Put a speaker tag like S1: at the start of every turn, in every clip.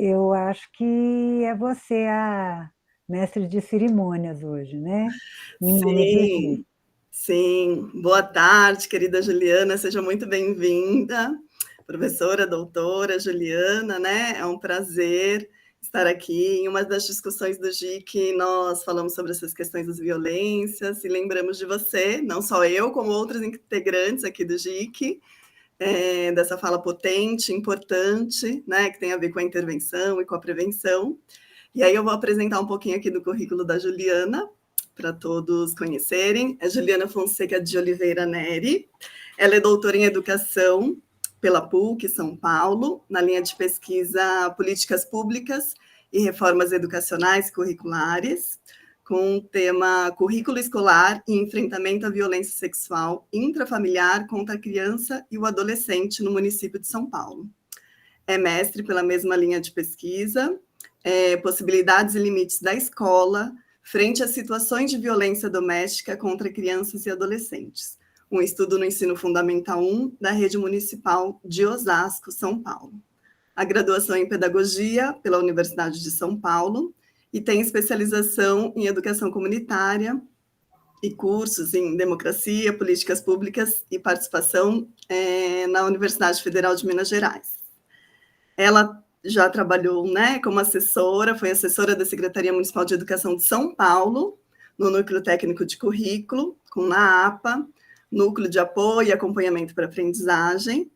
S1: eu acho que é você a mestre de cerimônias hoje, né? Em nome do GIC.
S2: Sim, sim. Boa tarde, querida Juliana, seja muito bem-vinda. Professora, doutora Juliana, né? É um prazer estar aqui. Em uma das discussões do GIC, nós falamos sobre essas questões das violências e lembramos de você, não só eu, como outros integrantes aqui do GIC, dessa fala potente, importante, né? Que tem a ver com a intervenção e com a prevenção. E aí eu vou apresentar um pouquinho aqui do currículo da Juliana, para todos conhecerem. É Juliana Fonseca de Oliveira Neri. Ela é doutora em Educação pela PUC São Paulo, na linha de pesquisa Políticas Públicas e Reformas Educacionais e Curriculares, com o tema Currículo Escolar e Enfrentamento à Violência Sexual Intrafamiliar contra a Criança e o Adolescente no município de São Paulo. É mestre pela mesma linha de pesquisa, Possibilidades e Limites da Escola frente a situações de violência doméstica contra crianças e adolescentes. Um estudo no Ensino Fundamental 1 da Rede Municipal de Osasco, São Paulo. A graduação em Pedagogia pela Universidade de São Paulo e tem especialização em Educação Comunitária e cursos em Democracia, Políticas Públicas e Participação na Universidade Federal de Minas Gerais. Ela já trabalhou, né, como assessora, foi assessora da Secretaria Municipal de Educação de São Paulo, no Núcleo Técnico de Currículo, com NAAPA, Núcleo de Apoio e Acompanhamento para Aprendizagem,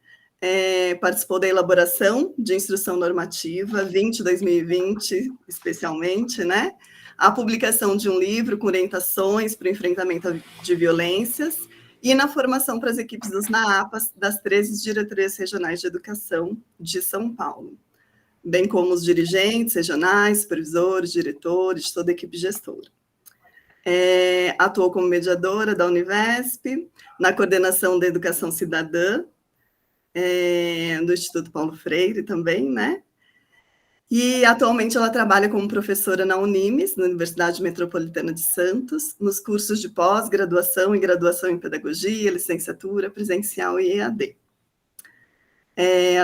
S2: participou da elaboração de Instrução Normativa 2020, especialmente, né, a publicação de um livro com orientações para o enfrentamento de violências e na formação para as equipes dos NAAPAs das 13 diretorias regionais de educação de São Paulo, bem como os dirigentes regionais, supervisores, diretores, toda a equipe gestora. Atuou como mediadora da Univesp, na coordenação da Educação Cidadã, do Instituto Paulo Freire também, né? E atualmente ela trabalha como professora na Unimes, na Universidade Metropolitana de Santos, nos cursos de pós-graduação e graduação em Pedagogia, licenciatura, presencial e EAD.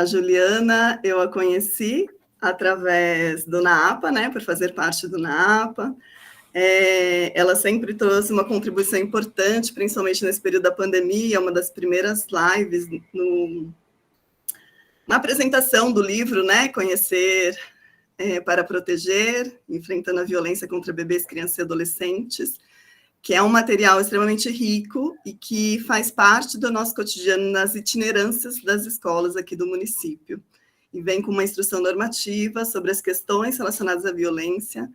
S2: A Juliana, eu a conheci através do NAAPA, né, por fazer parte do NAAPA. Ela sempre trouxe uma contribuição importante, principalmente nesse período da pandemia, uma das primeiras lives na apresentação do livro, né, Conhecer para Proteger, Enfrentando a Violência contra Bebês, Crianças e Adolescentes, que é um material extremamente rico e que faz parte do nosso cotidiano nas itinerâncias das escolas aqui do município. E vem com uma instrução normativa sobre as questões relacionadas à violência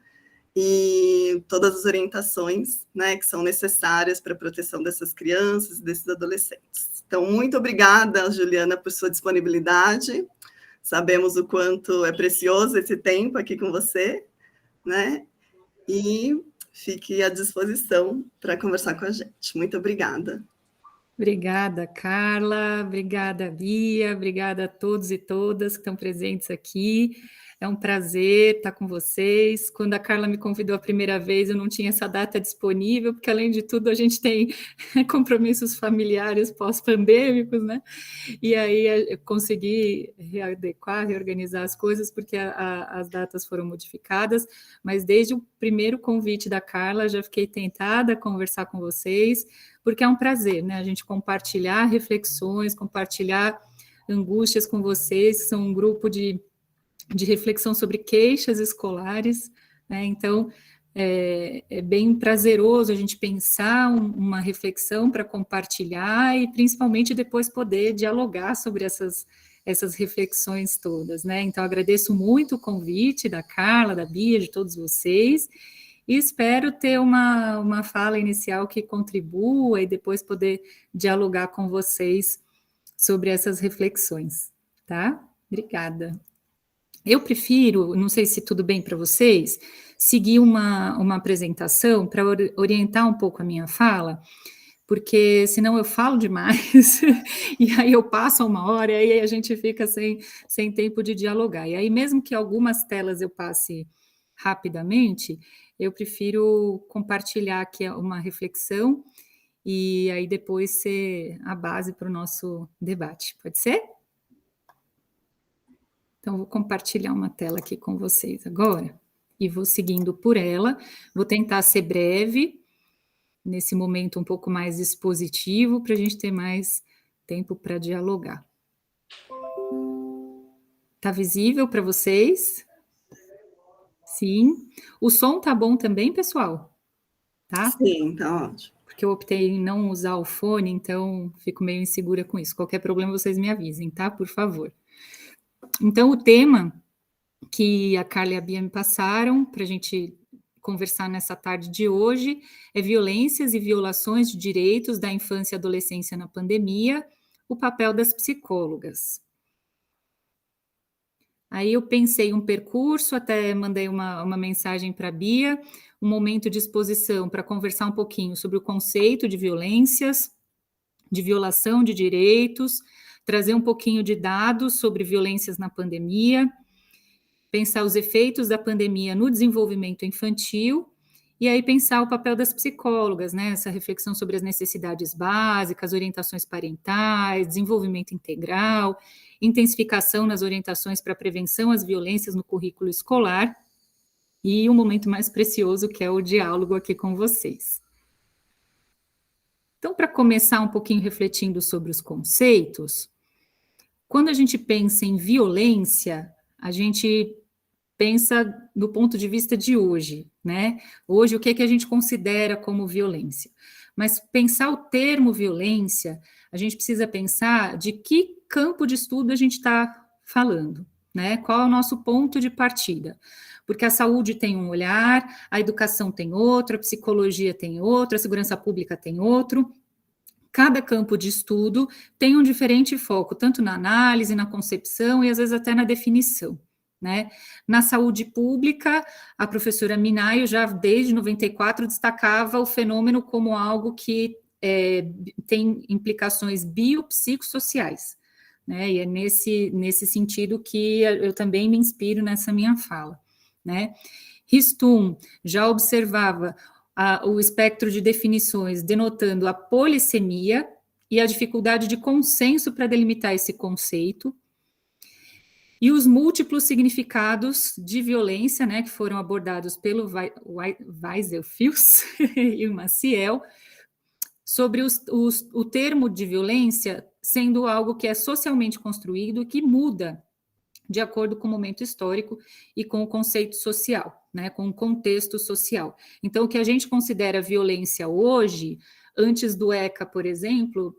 S2: e todas as orientações, né, que são necessárias para a proteção dessas crianças e desses adolescentes. Então, muito obrigada, Juliana, por sua disponibilidade. Sabemos o quanto é precioso esse tempo aqui com você, né? E fique à disposição para conversar com a gente. Muito obrigada.
S3: Obrigada, Carla. Obrigada, Bia. Obrigada a todos e todas que estão presentes aqui. É um prazer estar com vocês. Quando a Carla me convidou a primeira vez, eu não tinha essa data disponível, porque, além de tudo, a gente tem compromissos familiares pós-pandêmicos, né? E aí eu consegui readequar, reorganizar as coisas, porque as datas foram modificadas, mas desde o primeiro convite da Carla, já fiquei tentada a conversar com vocês, porque é um prazer, né? A gente compartilhar reflexões, compartilhar angústias com vocês, que são um grupo de reflexão sobre queixas escolares, né? Então, é bem prazeroso a gente pensar uma reflexão para compartilhar e, principalmente, depois poder dialogar sobre essas reflexões todas, né? Então, agradeço muito o convite da Carla, da Bia, de todos vocês, e espero ter uma fala inicial que contribua e depois poder dialogar com vocês sobre essas reflexões, tá? Obrigada. Eu prefiro, não sei se tudo bem para vocês, seguir uma apresentação para orientar um pouco a minha fala, porque senão eu falo demais, e aí eu passo uma hora, e aí a gente fica sem tempo de dialogar. E aí, mesmo que algumas telas eu passe rapidamente, eu prefiro compartilhar aqui uma reflexão, e aí depois ser a base para o nosso debate. Pode ser? Então, vou compartilhar uma tela aqui com vocês agora, e vou seguindo por ela. Vou tentar ser breve, nesse momento um pouco mais expositivo, para a gente ter mais tempo para dialogar. Tá visível para vocês? Sim. O som tá bom também, pessoal? Tá?
S2: Sim, tá ótimo.
S3: Porque eu optei em não usar o fone, então fico meio insegura com isso. Qualquer problema, vocês me avisem, tá? Por favor. Então, o tema que a Carla e a Bia me passaram para a gente conversar nessa tarde de hoje é violências e violações de direitos da infância e adolescência na pandemia, o papel das psicólogas. Aí eu pensei um percurso, até mandei uma mensagem para a Bia, um momento de exposição para conversar um pouquinho sobre o conceito de violências, de violação de direitos, trazer um pouquinho de dados sobre violências na pandemia, pensar os efeitos da pandemia no desenvolvimento infantil, e aí pensar o papel das psicólogas, né? Essa reflexão sobre as necessidades básicas, orientações parentais, desenvolvimento integral, intensificação nas orientações para prevenção às violências no currículo escolar, e um momento mais precioso, que é o diálogo aqui com vocês. Então, para começar um pouquinho refletindo sobre os conceitos, quando a gente pensa em violência, a gente pensa do ponto de vista de hoje, né? Hoje, o que é que a gente considera como violência? Mas pensar o termo violência, a gente precisa pensar de que campo de estudo a gente está falando, né? Qual é o nosso ponto de partida? Porque a saúde tem um olhar, a educação tem outro, a psicologia tem outro, a segurança pública tem outro. Cada campo de estudo tem um diferente foco, tanto na análise, na concepção e às vezes até na definição, né? Na saúde pública, a professora Minayo já desde 94 destacava o fenômeno como algo que tem implicações biopsicossociais, né? E é nesse sentido que eu também me inspiro nessa minha fala, né? Ristum já observava o espectro de definições denotando a polissemia e a dificuldade de consenso para delimitar esse conceito, e os múltiplos significados de violência, né, que foram abordados pelo Weisselfels e o Maciel, sobre o termo de violência sendo algo que é socialmente construído e que muda de acordo com o momento histórico e com o conceito social, né, com o contexto social. Então, o que a gente considera violência hoje, antes do ECA, por exemplo,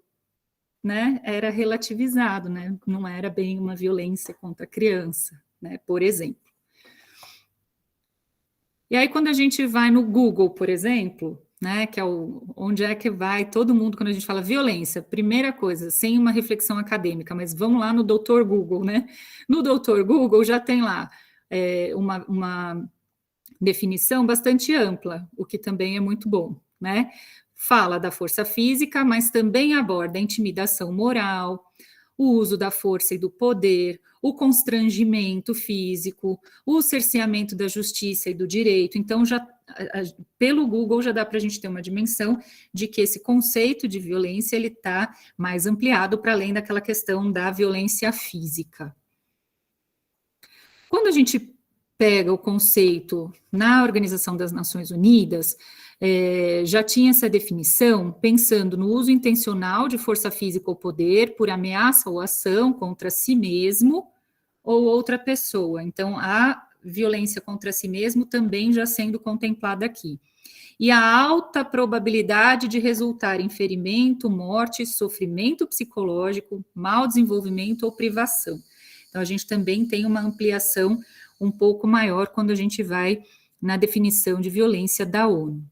S3: né, era relativizado, né, não era bem uma violência contra a criança, né, por exemplo. E aí, quando a gente vai no Google, por exemplo, né, que é onde é que vai todo mundo quando a gente fala violência, primeira coisa, sem uma reflexão acadêmica, mas vamos lá no Dr. Google, né? No Dr. Google já tem lá uma definição bastante ampla, o que também é muito bom, né? Fala da força física, mas também aborda a intimidação moral, o uso da força e do poder, o constrangimento físico, o cerceamento da justiça e do direito. Então, pelo Google já dá para a gente ter uma dimensão de que esse conceito de violência ele está mais ampliado para além daquela questão da violência física. Quando a gente pega o conceito na Organização das Nações Unidas, já tinha essa definição pensando no uso intencional de força física ou poder por ameaça ou ação contra si mesmo ou outra pessoa. Então, a violência contra si mesmo também já sendo contemplada aqui. E a alta probabilidade de resultar em ferimento, morte, sofrimento psicológico, mau desenvolvimento ou privação. Então, a gente também tem uma ampliação um pouco maior quando a gente vai na definição de violência da ONU.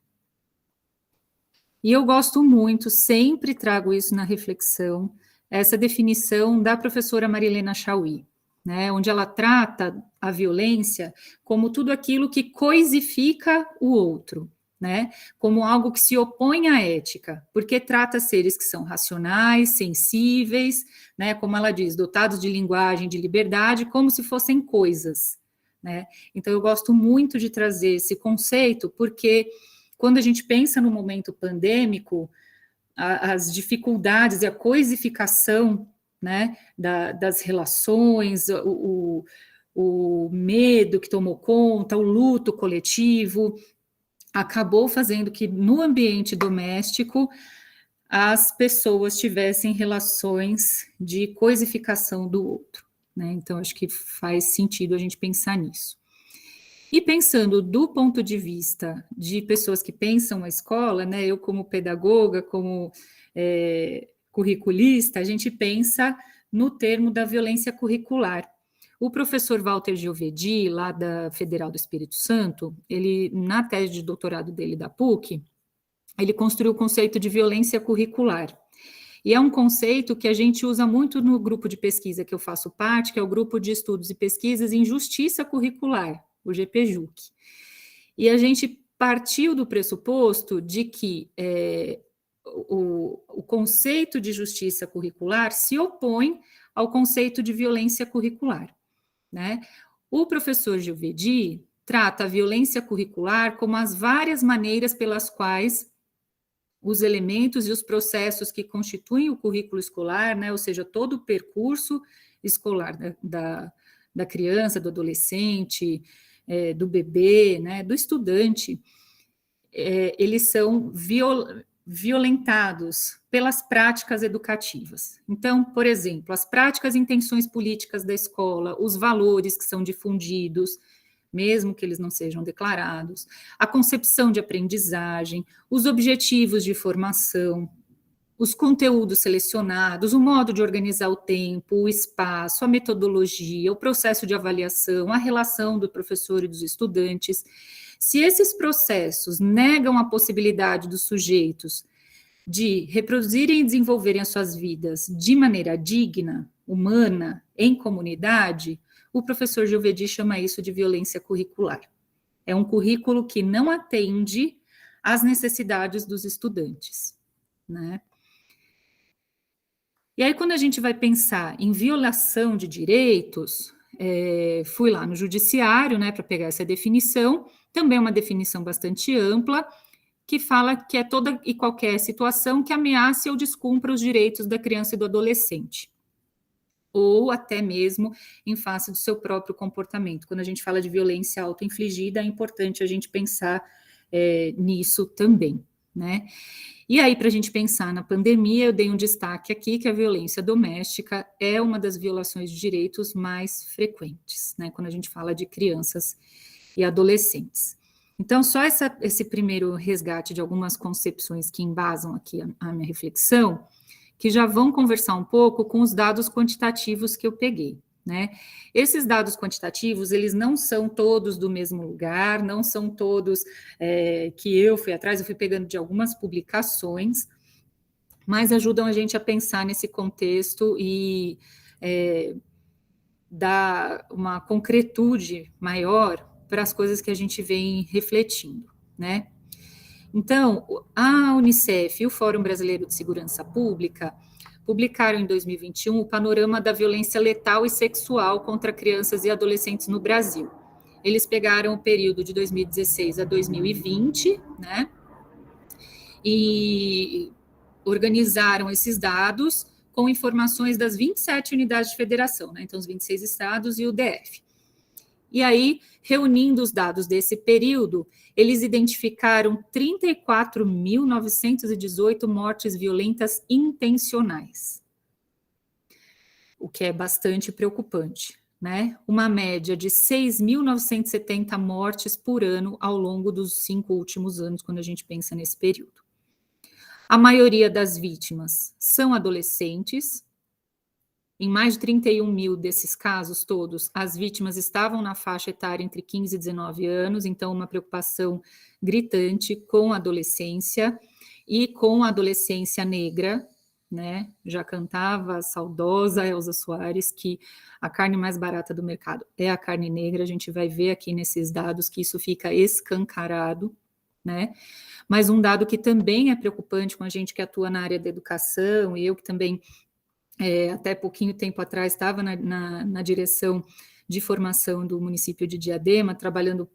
S3: E eu gosto muito, sempre trago isso na reflexão, essa definição da professora Marilena Chauí, né, onde ela trata a violência como tudo aquilo que coisifica o outro, né, como algo que se opõe à ética, porque trata seres que são racionais, sensíveis, né, como ela diz, dotados de linguagem, de liberdade, como se fossem coisas, né. Então eu gosto muito de trazer esse conceito, porque quando a gente pensa no momento pandêmico, as dificuldades e a coisificação, né, das relações, o medo que tomou conta, o luto coletivo, acabou fazendo que no ambiente doméstico as pessoas tivessem relações de coisificação do outro, né? Então, acho que faz sentido a gente pensar nisso. E pensando do ponto de vista de pessoas que pensam a escola, né? Eu como pedagoga, como curriculista, a gente pensa no termo da violência curricular. O professor Walter Giovedi, lá da Federal do Espírito Santo, ele, na tese de doutorado dele da PUC, ele construiu o conceito de violência curricular. E é um conceito que a gente usa muito no grupo de pesquisa que eu faço parte, que é o Grupo de Estudos e Pesquisas em Justiça Curricular, o GPJuC. E a gente partiu do pressuposto de que o conceito de justiça curricular se opõe ao conceito de violência curricular, né? O professor Giovedi trata a violência curricular como as várias maneiras pelas quais os elementos e os processos que constituem o currículo escolar, né, ou seja, todo o percurso escolar da criança, do adolescente, do bebê, né, do estudante, eles são violentados pelas práticas educativas. Então, por exemplo, as práticas e intenções políticas da escola, os valores que são difundidos, mesmo que eles não sejam declarados, a concepção de aprendizagem, os objetivos de formação, os conteúdos selecionados, o modo de organizar o tempo, o espaço, a metodologia, o processo de avaliação, a relação do professor e dos estudantes. Se esses processos negam a possibilidade dos sujeitos de reproduzirem e desenvolverem as suas vidas de maneira digna, humana, em comunidade, o professor Giovedi chama isso de violência curricular. É um currículo que não atende às necessidades dos estudantes, né? E aí, quando a gente vai pensar em violação de direitos, fui lá no judiciário, né, para pegar essa definição, também é uma definição bastante ampla, que fala que é toda e qualquer situação que ameace ou descumpra os direitos da criança e do adolescente, ou até mesmo em face do seu próprio comportamento. Quando a gente fala de violência autoinfligida, é importante a gente pensar nisso também, né? E aí, para a gente pensar na pandemia, eu dei um destaque aqui que a violência doméstica é uma das violações de direitos mais frequentes, né? Quando a gente fala de crianças e adolescentes. Então, só esse primeiro resgate de algumas concepções que embasam aqui a minha reflexão, que já vão conversar um pouco com os dados quantitativos que eu peguei, né? Esses dados quantitativos, eles não são todos do mesmo lugar, não são todos que eu fui atrás, eu fui pegando de algumas publicações, mas ajudam a gente a pensar nesse contexto e dar uma concretude maior para as coisas que a gente vem refletindo, né? Então, a Unicef e o Fórum Brasileiro de Segurança Pública publicaram em 2021 o panorama da violência letal e sexual contra crianças e adolescentes no Brasil. Eles pegaram o período de 2016 a 2020, né, e organizaram esses dados com informações das 27 unidades de federação, né, então os 26 estados e o DF. E aí, reunindo os dados desse período, eles identificaram 34.918 mortes violentas intencionais, o que é bastante preocupante, né? Uma média de 6.970 mortes por ano ao longo dos 5 últimos anos, quando a gente pensa nesse período. A maioria das vítimas são adolescentes. Em mais de 31 mil desses casos todos, as vítimas estavam na faixa etária entre 15 e 19 anos, então uma preocupação gritante com a adolescência e com a adolescência negra, né? Já cantava a saudosa Elza Soares que a carne mais barata do mercado é a carne negra, a gente vai ver aqui nesses dados que isso fica escancarado, né? Mas um dado que também é preocupante com a gente que atua na área da educação, e eu que também até pouquinho tempo atrás estava na direção de formação do município de Diadema, trabalhando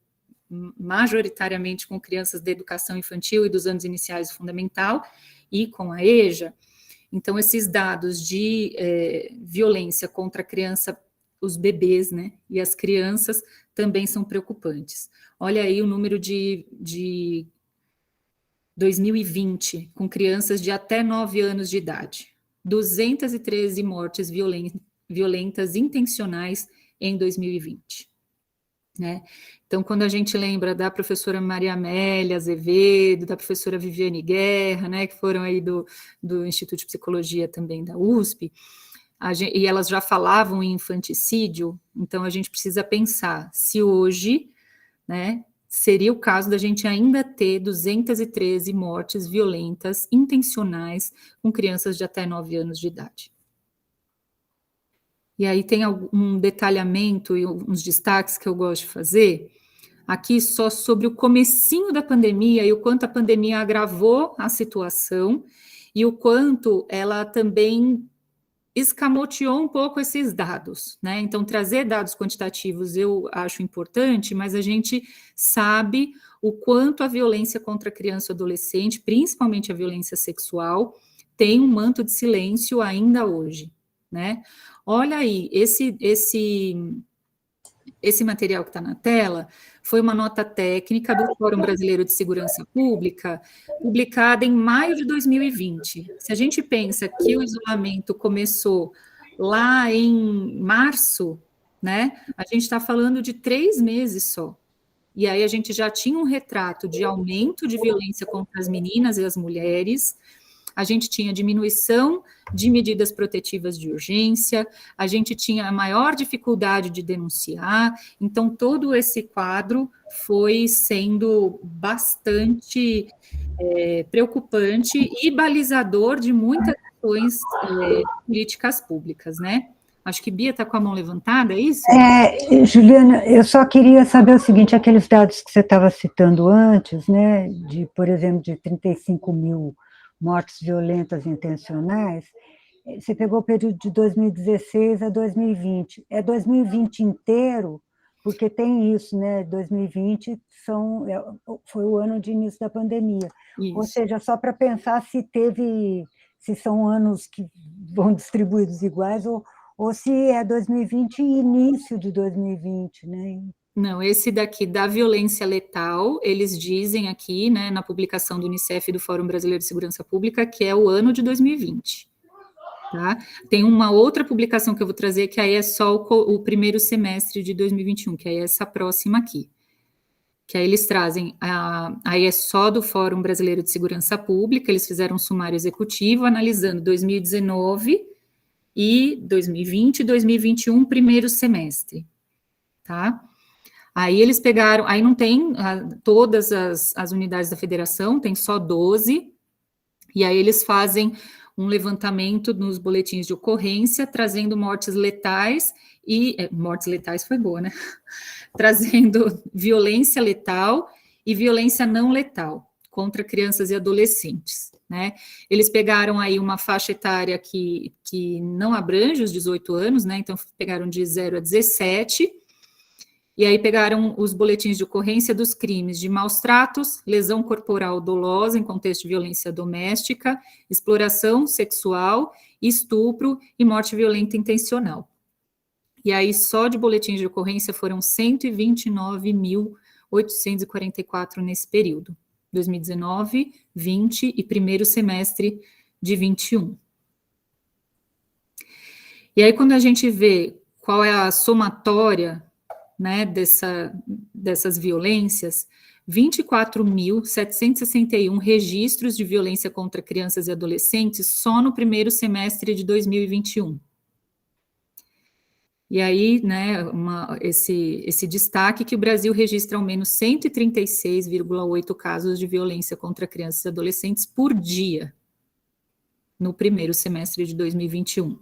S3: majoritariamente com crianças da educação infantil e dos anos iniciais do fundamental, e com a EJA, Então, esses dados de violência contra a criança, os bebês, né, e as crianças também são preocupantes. Olha aí o número de 2020, com crianças de até 9 anos de idade. 213 mortes violentas intencionais em 2020. Né? Então, quando a gente lembra da professora Maria Amélia Azevedo, da professora Viviane Guerra, né, que foram aí do Instituto de Psicologia também da USP, e elas já falavam em infanticídio, então a gente precisa pensar se hoje, né, seria o caso da gente ainda ter 213 mortes violentas intencionais com crianças de até 9 anos de idade. E aí tem um detalhamento e uns destaques que eu gosto de fazer, aqui só sobre o comecinho da pandemia e o quanto a pandemia agravou a situação e o quanto ela também escamoteou um pouco esses dados, né? Então, trazer dados quantitativos eu acho importante, mas a gente sabe o quanto a violência contra a criança e adolescente, principalmente a violência sexual, tem um manto de silêncio ainda hoje, né? Olha aí, esse material que está na tela foi uma nota técnica do Fórum Brasileiro de Segurança Pública, publicada em maio de 2020. Se a gente pensa que o isolamento começou lá em março, né, a gente está falando de 3 meses só. E aí a gente já tinha um retrato de aumento de violência contra as meninas e as mulheres, a gente tinha diminuição de medidas protetivas de urgência, a gente tinha a maior dificuldade de denunciar, então todo esse quadro foi sendo bastante preocupante e balizador de muitas ações políticas públicas, né? Acho que Bia está com a mão levantada, é isso?
S1: Juliana, eu só queria saber o seguinte, aqueles dados que você estava citando antes, né, por exemplo, de 35 mil mortes violentas intencionais, você pegou o período de 2016 a 2020. É 2020 inteiro, porque tem isso, né? 2020 foi o ano de início da pandemia. Isso. Ou seja, só para pensar se são anos que vão distribuídos iguais, ou se é 2020 e início de 2020, né?
S3: Não, esse daqui da violência letal, eles dizem aqui, né, na publicação do Unicef e do Fórum Brasileiro de Segurança Pública, que é o ano de 2020. Tá? Tem uma outra publicação que eu vou trazer, que aí é só o primeiro semestre de 2021, que aí é essa próxima aqui. Que aí eles trazem, aí é só do Fórum Brasileiro de Segurança Pública, eles fizeram um sumário executivo, analisando 2019 e 2020 e 2021, primeiro semestre. Tá? Aí eles pegaram, aí não tem todas as unidades da federação, tem só 12, e aí eles fazem um levantamento nos boletins de ocorrência, trazendo mortes letais, mortes letais foi boa, né? Trazendo violência letal e violência não letal contra crianças e adolescentes, né? Eles pegaram aí uma faixa etária que não abrange os 18 anos, né? Então pegaram de 0 a 17, e aí pegaram os boletins de ocorrência dos crimes de maus tratos, lesão corporal dolosa em contexto de violência doméstica, exploração sexual, estupro e morte violenta intencional. E aí só de boletins de ocorrência foram 129.844 nesse período, 2019, 20 e primeiro semestre de 21. E aí quando a gente vê qual é a somatória, né, dessas violências, 24.761 registros de violência contra crianças e adolescentes só no primeiro semestre de 2021. E aí, né, esse destaque que o Brasil registra ao menos 136,8 casos de violência contra crianças e adolescentes por dia, no primeiro semestre de 2021.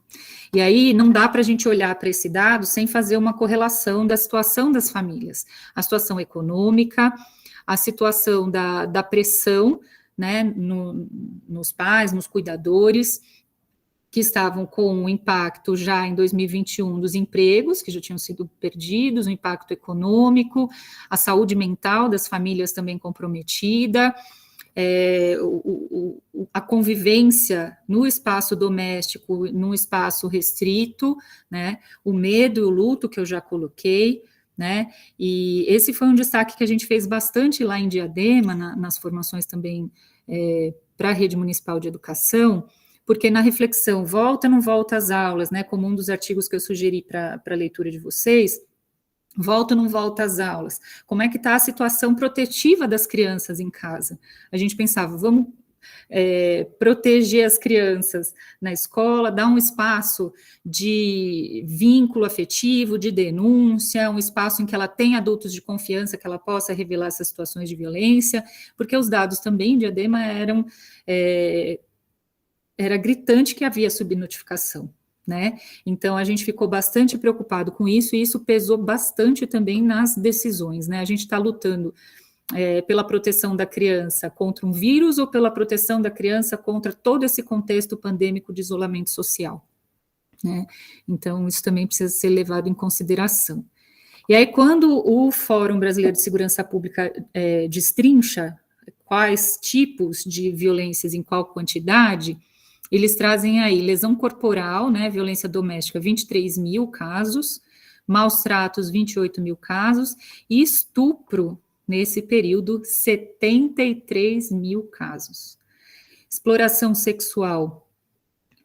S3: E aí não dá para a gente olhar para esse dado sem fazer uma correlação da situação das famílias, a situação econômica, a situação da pressão, né, nos pais, nos cuidadores, que estavam com um impacto já em 2021 dos empregos, que já tinham sido perdidos, o impacto econômico, a saúde mental das famílias também comprometida, a convivência no espaço doméstico, num espaço restrito, né? O medo e o luto que eu já coloquei, né? E esse foi um destaque que a gente fez bastante lá em Diadema, nas formações também para a Rede Municipal de Educação, porque na reflexão, volta ou não volta às aulas, né? Como um dos artigos que eu sugeri para a leitura de vocês, volta ou não volta às aulas? Como é que está a situação protetiva das crianças em casa? A gente pensava, vamos proteger as crianças na escola, dar um espaço de vínculo afetivo, de denúncia, um espaço em que ela tenha adultos de confiança, que ela possa revelar essas situações de violência, porque os dados também de Diadema era gritante que havia subnotificação, né? Então, a gente ficou bastante preocupado com isso, e isso pesou bastante também nas decisões, né? A gente está lutando pela proteção da criança contra um vírus ou pela proteção da criança contra todo esse contexto pandêmico de isolamento social, né? Então, isso também precisa ser levado em consideração. E aí, quando o Fórum Brasileiro de Segurança Pública destrincha quais tipos de violências em qual quantidade, eles trazem aí lesão corporal, né, violência doméstica, 23 mil casos, maus tratos, 28 mil casos, e estupro, nesse período, 73 mil casos. Exploração sexual,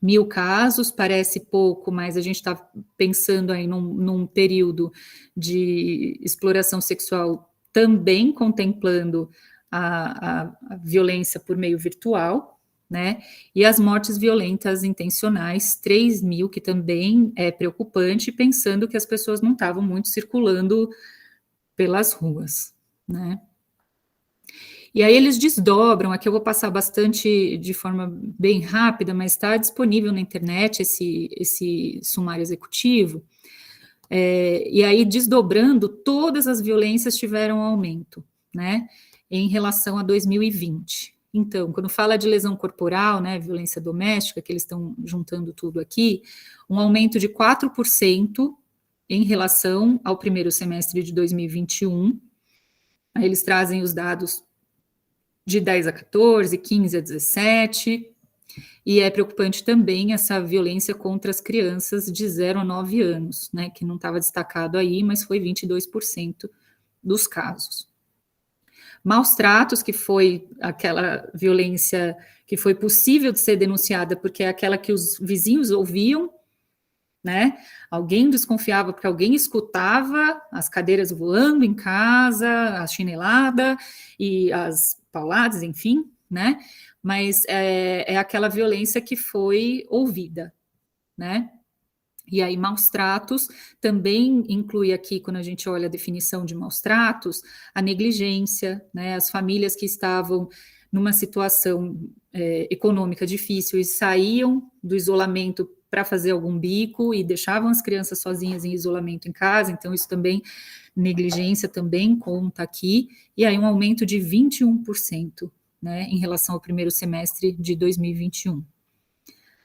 S3: 1.000 casos, parece pouco, mas a gente está pensando aí num período de exploração sexual também contemplando a violência por meio virtual, né? E as mortes violentas intencionais, 3 mil, que também é preocupante, pensando que as pessoas não estavam muito circulando pelas ruas, né? E aí eles desdobram, aqui eu vou passar bastante de forma bem rápida, mas está disponível na internet esse sumário executivo, e aí desdobrando, todas as violências tiveram aumento, né, em relação a 2020. Então, quando fala de lesão corporal, né, violência doméstica, que eles estão juntando tudo aqui, um aumento de 4% em relação ao primeiro semestre de 2021, aí eles trazem os dados de 10 a 14, 15 a 17, e é preocupante também essa violência contra as crianças de 0 a 9 anos, né, que não estava destacado aí, mas foi 22% dos casos. Maus tratos, que foi aquela violência que foi possível de ser denunciada, porque é aquela que os vizinhos ouviam, né? Alguém desconfiava porque alguém escutava as cadeiras voando em casa, a chinelada e as pauladas, enfim, né? Mas é aquela violência que foi ouvida, né? E aí, maus tratos também inclui aqui, quando a gente olha a definição de maus tratos, a negligência, né? As famílias que estavam numa situação econômica difícil e saíam do isolamento para fazer algum bico e deixavam as crianças sozinhas em isolamento em casa, então isso também, negligência também conta aqui, e aí um aumento de 21%, né, em relação ao primeiro semestre de 2021.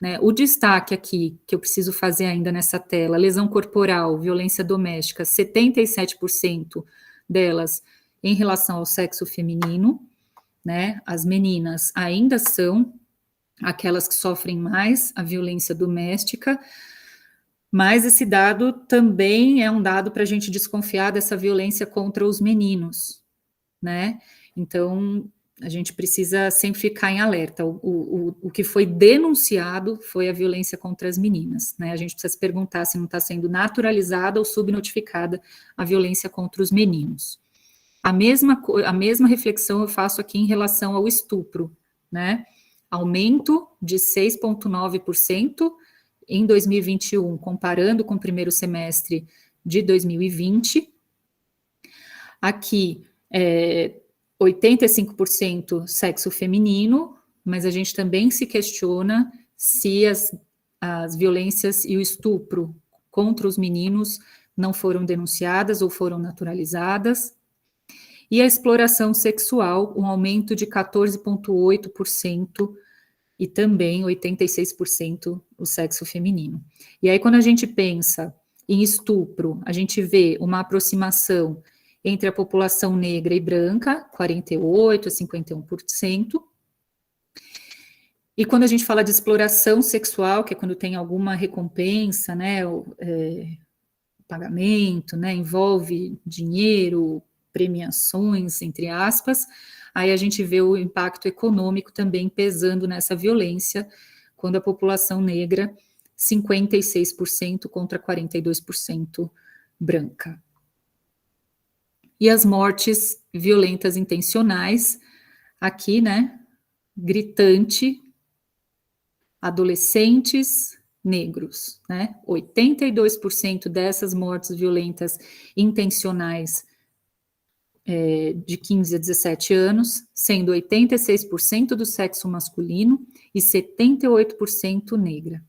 S3: Né, o destaque aqui, que eu preciso fazer ainda nessa tela, lesão corporal, violência doméstica, 77% delas em relação ao sexo feminino, né, as meninas ainda são aquelas que sofrem mais a violência doméstica, mas esse dado também é um dado para a gente desconfiar dessa violência contra os meninos, né? Então, a gente precisa sempre ficar em alerta. O que foi denunciado foi a violência contra as meninas, né? A gente precisa se perguntar se não está sendo naturalizada ou subnotificada a violência contra os meninos. A mesma reflexão eu faço aqui em relação ao estupro, né? Aumento de 6,9% em 2021, comparando com o primeiro semestre de 2020. Aqui, 85% sexo feminino, mas a gente também se questiona se as violências e o estupro contra os meninos não foram denunciadas ou foram naturalizadas. E a exploração sexual, um aumento de 14,8% e também 86% o sexo feminino. E aí, quando a gente pensa em estupro, a gente vê uma aproximação entre a população negra e branca, 48% a 51%. E quando a gente fala de exploração sexual, que é quando tem alguma recompensa, né, pagamento, né, envolve dinheiro, premiações, entre aspas, aí a gente vê o impacto econômico também pesando nessa violência, quando a população negra, 56% contra 42% branca. E as mortes violentas intencionais, aqui, né, gritante, adolescentes negros, né, 82% dessas mortes violentas intencionais de 15 a 17 anos, sendo 86% do sexo masculino e 78% negra.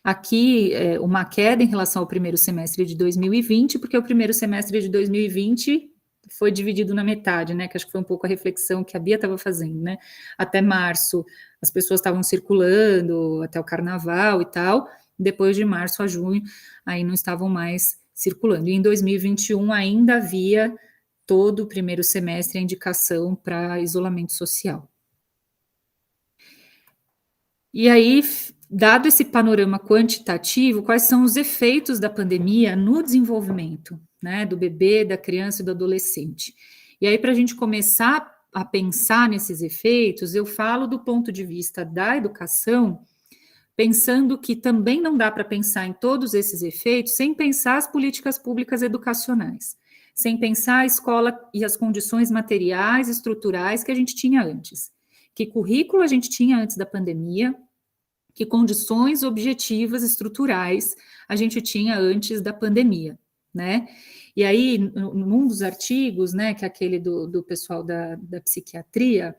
S3: Aqui, uma queda em relação ao primeiro semestre de 2020, porque o primeiro semestre de 2020 foi dividido na metade, né, que acho que foi um pouco a reflexão que a Bia estava fazendo, né, até março as pessoas estavam circulando, até o carnaval e tal, depois de março a junho, aí não estavam mais circulando, e em 2021 ainda havia todo o primeiro semestre a indicação para isolamento social. E aí, dado esse panorama quantitativo, quais são os efeitos da pandemia no desenvolvimento, né, do bebê, da criança e do adolescente? E aí, para a gente começar a pensar nesses efeitos, eu falo do ponto de vista da educação, pensando que também não dá para pensar em todos esses efeitos sem pensar as políticas públicas educacionais, sem pensar a escola e as condições materiais, estruturais que a gente tinha antes. Que currículo a gente tinha antes da pandemia, que condições objetivas estruturais a gente tinha antes da pandemia, né? E aí, num dos artigos, né, que é aquele do pessoal da psiquiatria,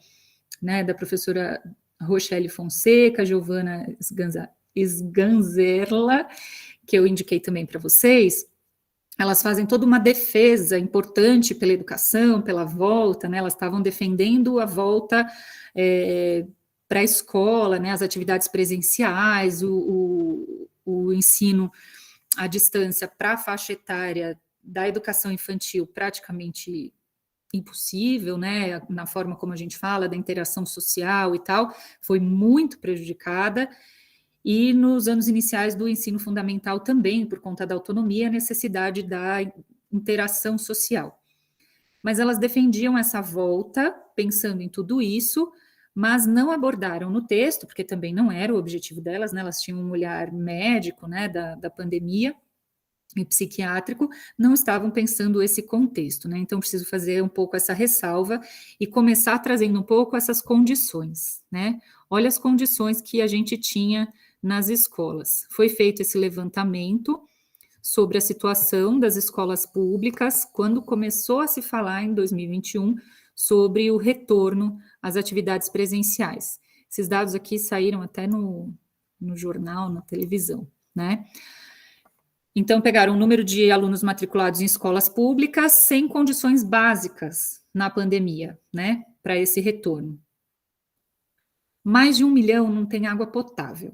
S3: né, da professora Rochelle Fonseca, Giovana Sganzerla, que eu indiquei também para vocês, elas fazem toda uma defesa importante pela educação, pela volta, né, elas estavam defendendo a volta para a escola, né, as atividades presenciais, o ensino à distância para a faixa etária da educação infantil praticamente impossível, né, na forma como a gente fala, da interação social e tal, foi muito prejudicada, e nos anos iniciais do ensino fundamental também, por conta da autonomia, a necessidade da interação social. Mas elas defendiam essa volta, pensando em tudo isso, mas não abordaram no texto, porque também não era o objetivo delas, né, elas tinham um olhar médico, né, da pandemia, e psiquiátrico, não estavam pensando esse contexto, né? Então, preciso fazer um pouco essa ressalva e começar trazendo um pouco essas condições, né? Olha as condições que a gente tinha nas escolas. Foi feito esse levantamento sobre a situação das escolas públicas quando começou a se falar em 2021 sobre o retorno às atividades presenciais. Esses dados aqui saíram até no jornal, na televisão, né? Então, pegaram o número de alunos matriculados em escolas públicas sem condições básicas na pandemia, né, para esse retorno. Mais de 1 milhão não tem água potável.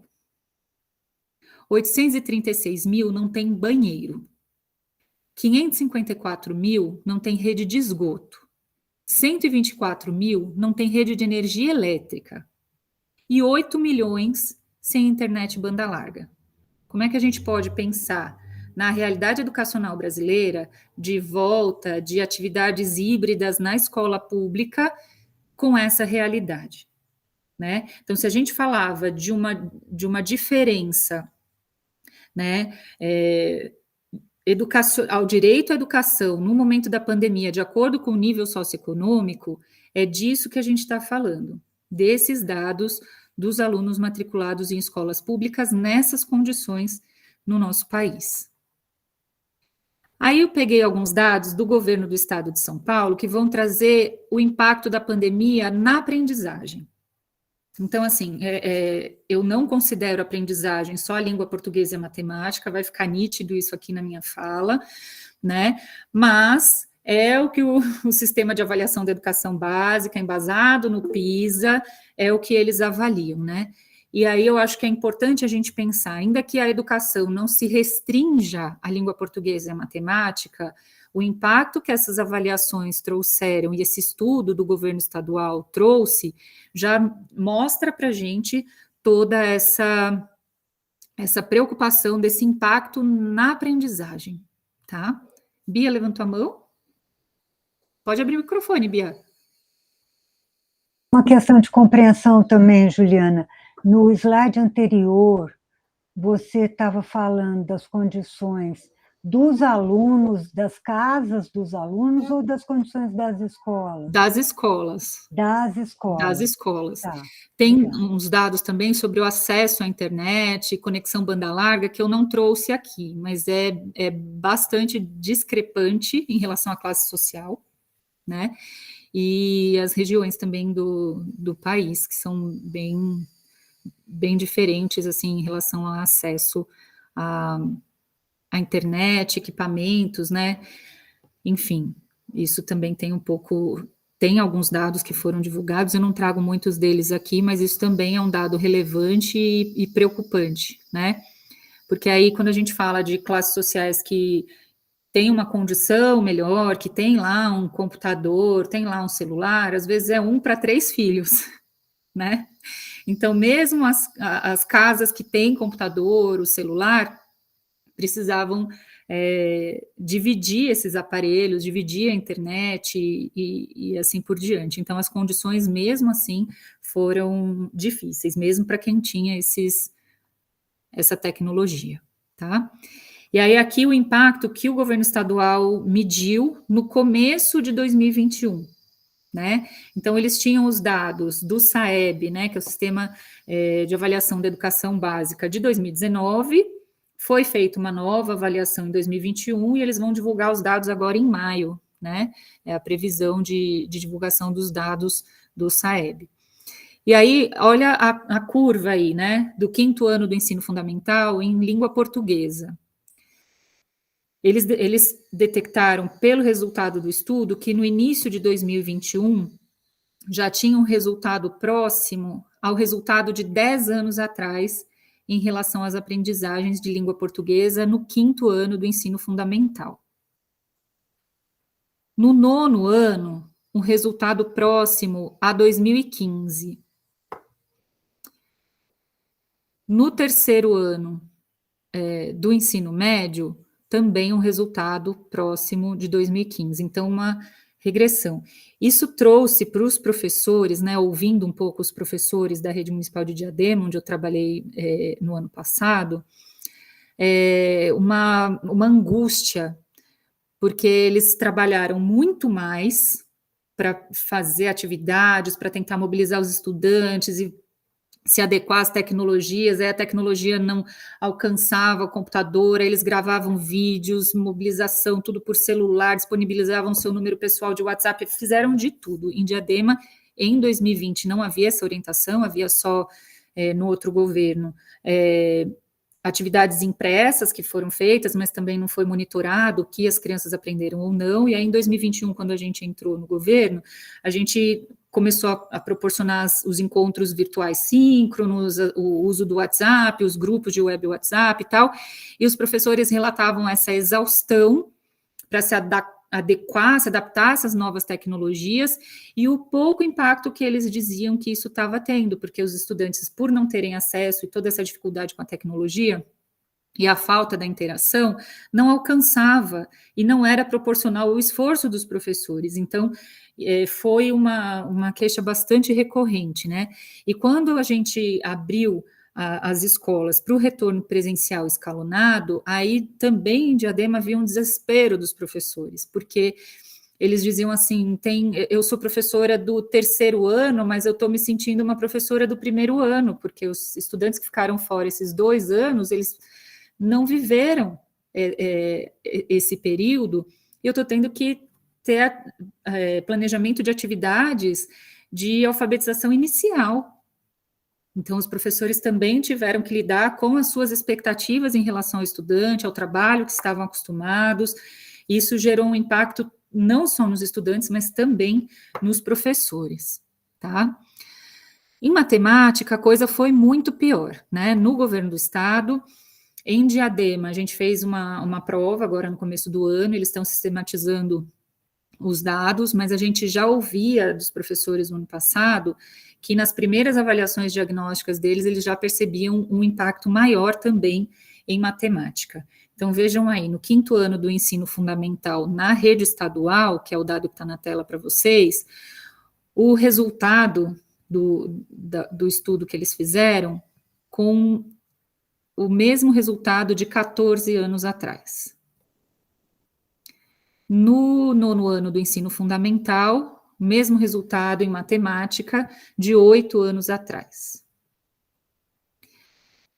S3: 836 mil não tem banheiro. 554 mil não tem rede de esgoto. 124 mil não tem rede de energia elétrica. E 8 milhões sem internet banda larga. Como é que a gente pode pensar na realidade educacional brasileira, de volta de atividades híbridas na escola pública com essa realidade, né? Então, se a gente falava de uma diferença, né, ao direito à educação no momento da pandemia, de acordo com o nível socioeconômico, é disso que a gente está falando, desses dados dos alunos matriculados em escolas públicas nessas condições no nosso país. Aí eu peguei alguns dados do governo do estado de São Paulo que vão trazer o impacto da pandemia na aprendizagem. Então, assim, eu não considero aprendizagem só a língua portuguesa e a matemática, vai ficar nítido isso aqui na minha fala, né? Mas é o que o sistema de avaliação da educação básica, embasado no PISA, é o que eles avaliam, né? E aí eu acho que é importante a gente pensar, ainda que a educação não se restrinja à língua portuguesa e à matemática, o impacto que essas avaliações trouxeram e esse estudo do governo estadual trouxe já mostra para a gente toda essa preocupação desse impacto na aprendizagem, tá? Bia levantou a mão? Pode abrir o microfone, Bia.
S1: Uma questão de compreensão também, Juliana. No slide anterior, você estava falando das condições dos alunos, das casas dos alunos ou das condições das escolas?
S3: Das escolas.
S1: Das escolas.
S3: Das escolas.
S1: Tá.
S3: Tem uns dados também sobre o acesso à internet, conexão banda larga, que eu não trouxe aqui, mas é bastante discrepante em relação à classe social, né? E as regiões também do país, que são bem diferentes, assim, em relação ao acesso à internet, equipamentos, né? Enfim, isso também tem tem alguns dados que foram divulgados, eu não trago muitos deles aqui, mas isso também é um dado relevante e preocupante, né? Porque aí, quando a gente fala de classes sociais que têm uma condição melhor, que tem lá um computador, tem lá um celular, às vezes é 1 para 3 filhos, né? Então, mesmo as casas que têm computador, o celular, precisavam dividir esses aparelhos, dividir a internet e assim por diante. Então, as condições, mesmo assim, foram difíceis, mesmo para quem tinha essa tecnologia, tá? E aí, aqui o impacto que o governo estadual mediu no começo de 2021, né? Então, eles tinham os dados do SAEB, né, que é o Sistema de Avaliação da Educação Básica de 2019, foi feita uma nova avaliação em 2021 e eles vão divulgar os dados agora em maio, né? É a previsão de divulgação dos dados do SAEB. E aí, olha a curva aí, né, do 5º ano do ensino fundamental em língua portuguesa. Eles detectaram, pelo resultado do estudo, que no início de 2021 já tinha um resultado próximo ao resultado de 10 anos atrás em relação às aprendizagens de língua portuguesa no 5º ano do ensino fundamental. No 9º ano, um resultado próximo a 2015. No 3º ano do ensino médio, também um resultado próximo de 2015. Então, uma regressão. Isso trouxe para os professores, né, ouvindo um pouco os professores da Rede Municipal de Diadema, onde eu trabalhei no ano passado, uma angústia, porque eles trabalharam muito mais para fazer atividades, para tentar mobilizar os estudantes e se adequar às tecnologias, aí a tecnologia não alcançava o computador, aí eles gravavam vídeos, mobilização, tudo por celular, disponibilizavam seu número pessoal de WhatsApp, fizeram de tudo. Em Diadema, em 2020, não havia essa orientação, havia só no outro governo atividades impressas que foram feitas, mas também não foi monitorado o que as crianças aprenderam ou não, e aí em 2021, quando a gente entrou no governo, a gente começou a proporcionar os encontros virtuais síncronos, o uso do WhatsApp, os grupos de web WhatsApp e tal, e os professores relatavam essa exaustão para se adequar, se adaptar a essas novas tecnologias, e o pouco impacto que eles diziam que isso estava tendo, porque os estudantes, por não terem acesso e toda essa dificuldade com a tecnologia, e a falta da interação, não alcançava e não era proporcional ao esforço dos professores. Então, foi uma queixa bastante recorrente, né? E quando a gente abriu as escolas para o retorno presencial escalonado, aí também em Diadema havia um desespero dos professores, porque eles diziam assim, eu sou professora do 3º ano, mas eu estou me sentindo uma professora do 1º ano, porque os estudantes que ficaram fora esses 2 anos, eles não viveram esse período, e eu estou tendo que ter planejamento de atividades de alfabetização inicial. Então, os professores também tiveram que lidar com as suas expectativas em relação ao estudante, ao trabalho que estavam acostumados. Isso gerou um impacto não só nos estudantes, mas também nos professores, tá? Em matemática, a coisa foi muito pior, né? No governo do estado, Em Diadema, a gente fez uma prova agora no começo do ano, eles estão sistematizando os dados, mas a gente já ouvia dos professores no ano passado que nas primeiras avaliações diagnósticas deles, eles já percebiam um impacto maior também em matemática. Então, vejam aí, no 5º ano do ensino fundamental na rede estadual, que é o dado que está na tela para vocês, o resultado do estudo que eles fizeram com o mesmo resultado de 14 anos atrás. No 9º ano do ensino fundamental, mesmo resultado em matemática de 8 anos atrás.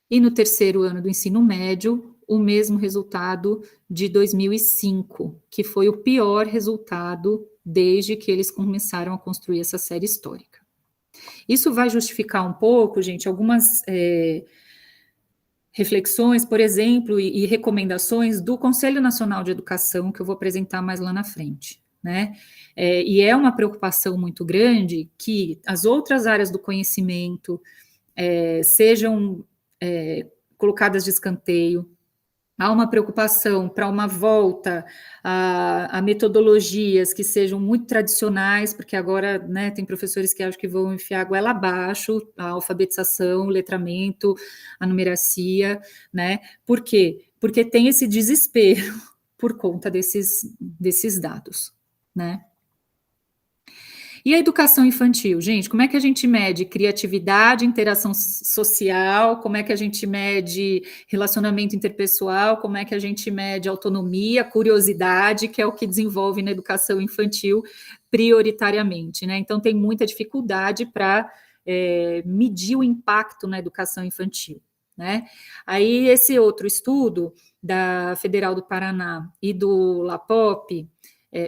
S3: E no 3º ano do ensino médio, o mesmo resultado de 2005, que foi o pior resultado desde que eles começaram a construir essa série histórica. Isso vai justificar um pouco, gente, algumas reflexões, por exemplo, e recomendações do Conselho Nacional de Educação, que eu vou apresentar mais lá na frente, né? E é uma preocupação muito grande que as outras áreas do conhecimento sejam colocadas de escanteio. Há uma preocupação para uma volta a metodologias que sejam muito tradicionais, porque agora, né, tem professores que acham que vão enfiar a goela abaixo, a alfabetização, o letramento, a numeracia, né? Por quê? Porque tem esse desespero por conta desses dados, né? E a educação infantil, gente, como é que a gente mede criatividade, interação social, como é que a gente mede relacionamento interpessoal, como é que a gente mede autonomia, curiosidade, que é o que desenvolve na educação infantil prioritariamente, né? Então, tem muita dificuldade para medir o impacto na educação infantil, né? Aí, esse outro estudo da Federal do Paraná e do LAPOP,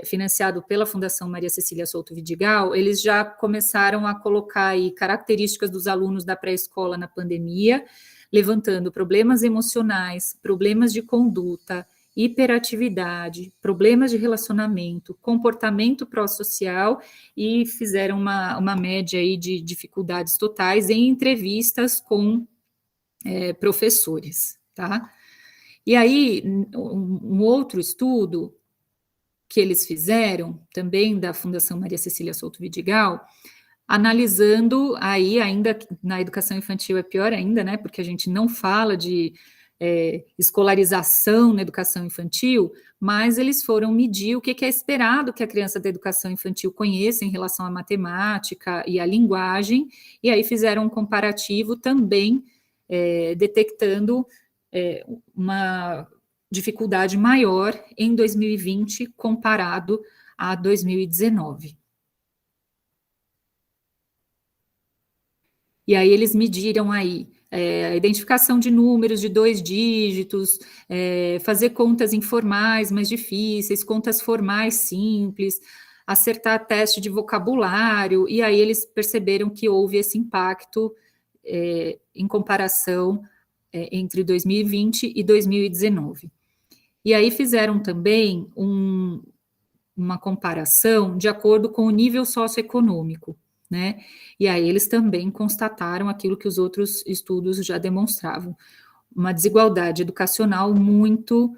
S3: financiado pela Fundação Maria Cecília Souto Vidigal, eles já começaram a colocar aí características dos alunos da pré-escola na pandemia, levantando problemas emocionais, problemas de conduta, hiperatividade, problemas de relacionamento, comportamento pró-social, e fizeram uma média aí de dificuldades totais em entrevistas com professores, tá? E aí, um outro estudo que eles fizeram, também da Fundação Maria Cecília Souto Vidigal, analisando aí, ainda na educação infantil é pior ainda, né, porque a gente não fala de escolarização na educação infantil, mas eles foram medir o que é esperado que a criança da educação infantil conheça em relação à matemática e à linguagem, e aí fizeram um comparativo também, detectando uma dificuldade maior em 2020 comparado a 2019. E aí eles mediram aí a identificação de números de 2 dígitos, fazer contas informais mais difíceis, contas formais simples, acertar teste de vocabulário, e aí eles perceberam que houve esse impacto em comparação entre 2020 e 2019. E aí fizeram também uma comparação de acordo com o nível socioeconômico, né? E aí eles também constataram aquilo que os outros estudos já demonstravam, uma desigualdade educacional muito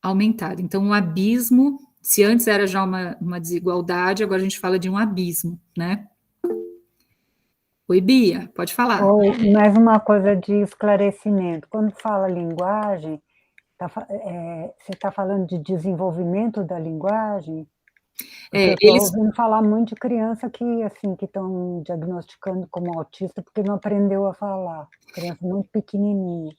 S3: aumentada. Então, um abismo, se antes era já uma desigualdade, agora a gente fala de um abismo, né? Oi, Bia, pode falar.
S1: Oi, mais uma coisa de esclarecimento. Quando fala linguagem, você está falando de desenvolvimento da linguagem? Porque eu estou ouvindo falar muito de criança que estão diagnosticando como autista porque não aprendeu a falar, criança muito pequenininha.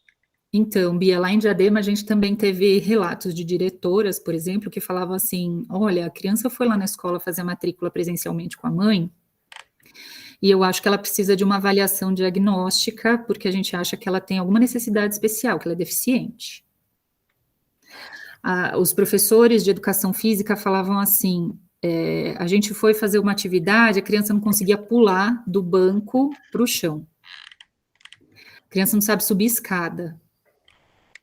S3: Então, Bia, lá em Diadema a gente também teve relatos de diretoras, por exemplo, que falavam assim, olha, a criança foi lá na escola fazer a matrícula presencialmente com a mãe, e eu acho que ela precisa de uma avaliação diagnóstica, porque a gente acha que ela tem alguma necessidade especial, que ela é deficiente. Os professores de educação física falavam assim, a gente foi fazer uma atividade, a criança não conseguia pular do banco para o chão. A criança não sabe subir escada.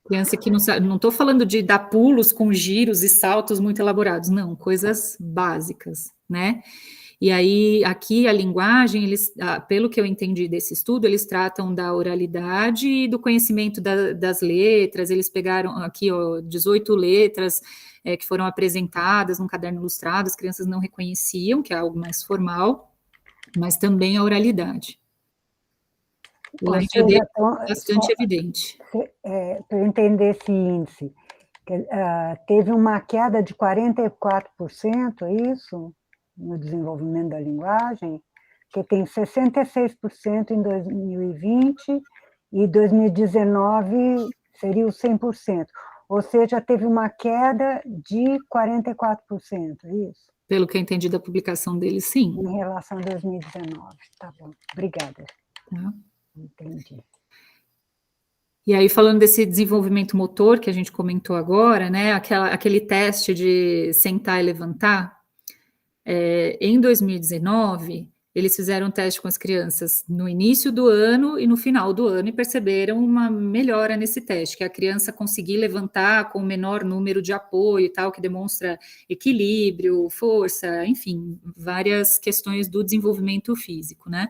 S3: Criança que não sabe, não estou falando de dar pulos com giros e saltos muito elaborados, não, coisas básicas, né? E aí, aqui a linguagem, eles, pelo que eu entendi desse estudo, eles tratam da oralidade e do conhecimento das letras, eles pegaram aqui, 18 letras que foram apresentadas num caderno ilustrado, as crianças não reconheciam, que é algo mais formal, mas também a oralidade. O
S1: Ou
S3: índio
S1: seja,
S3: dele é bastante evidente.
S1: para eu entender esse índice, teve uma queda de 44%, é isso? No desenvolvimento da linguagem, que tem 66% em 2020 e 2019 seria o 100%. Ou seja, teve uma queda de 44%, é isso?
S3: Pelo que eu entendi da publicação dele, sim.
S1: Em relação a 2019. Tá bom, obrigada.
S3: Tá.
S1: Entendi.
S3: E aí, falando desse desenvolvimento motor que a gente comentou agora, né, aquele teste de sentar e levantar, em 2019, eles fizeram um teste com as crianças no início do ano e no final do ano e perceberam uma melhora nesse teste, que a criança conseguir levantar com o menor número de apoio e tal, que demonstra equilíbrio, força, enfim, várias questões do desenvolvimento físico, né?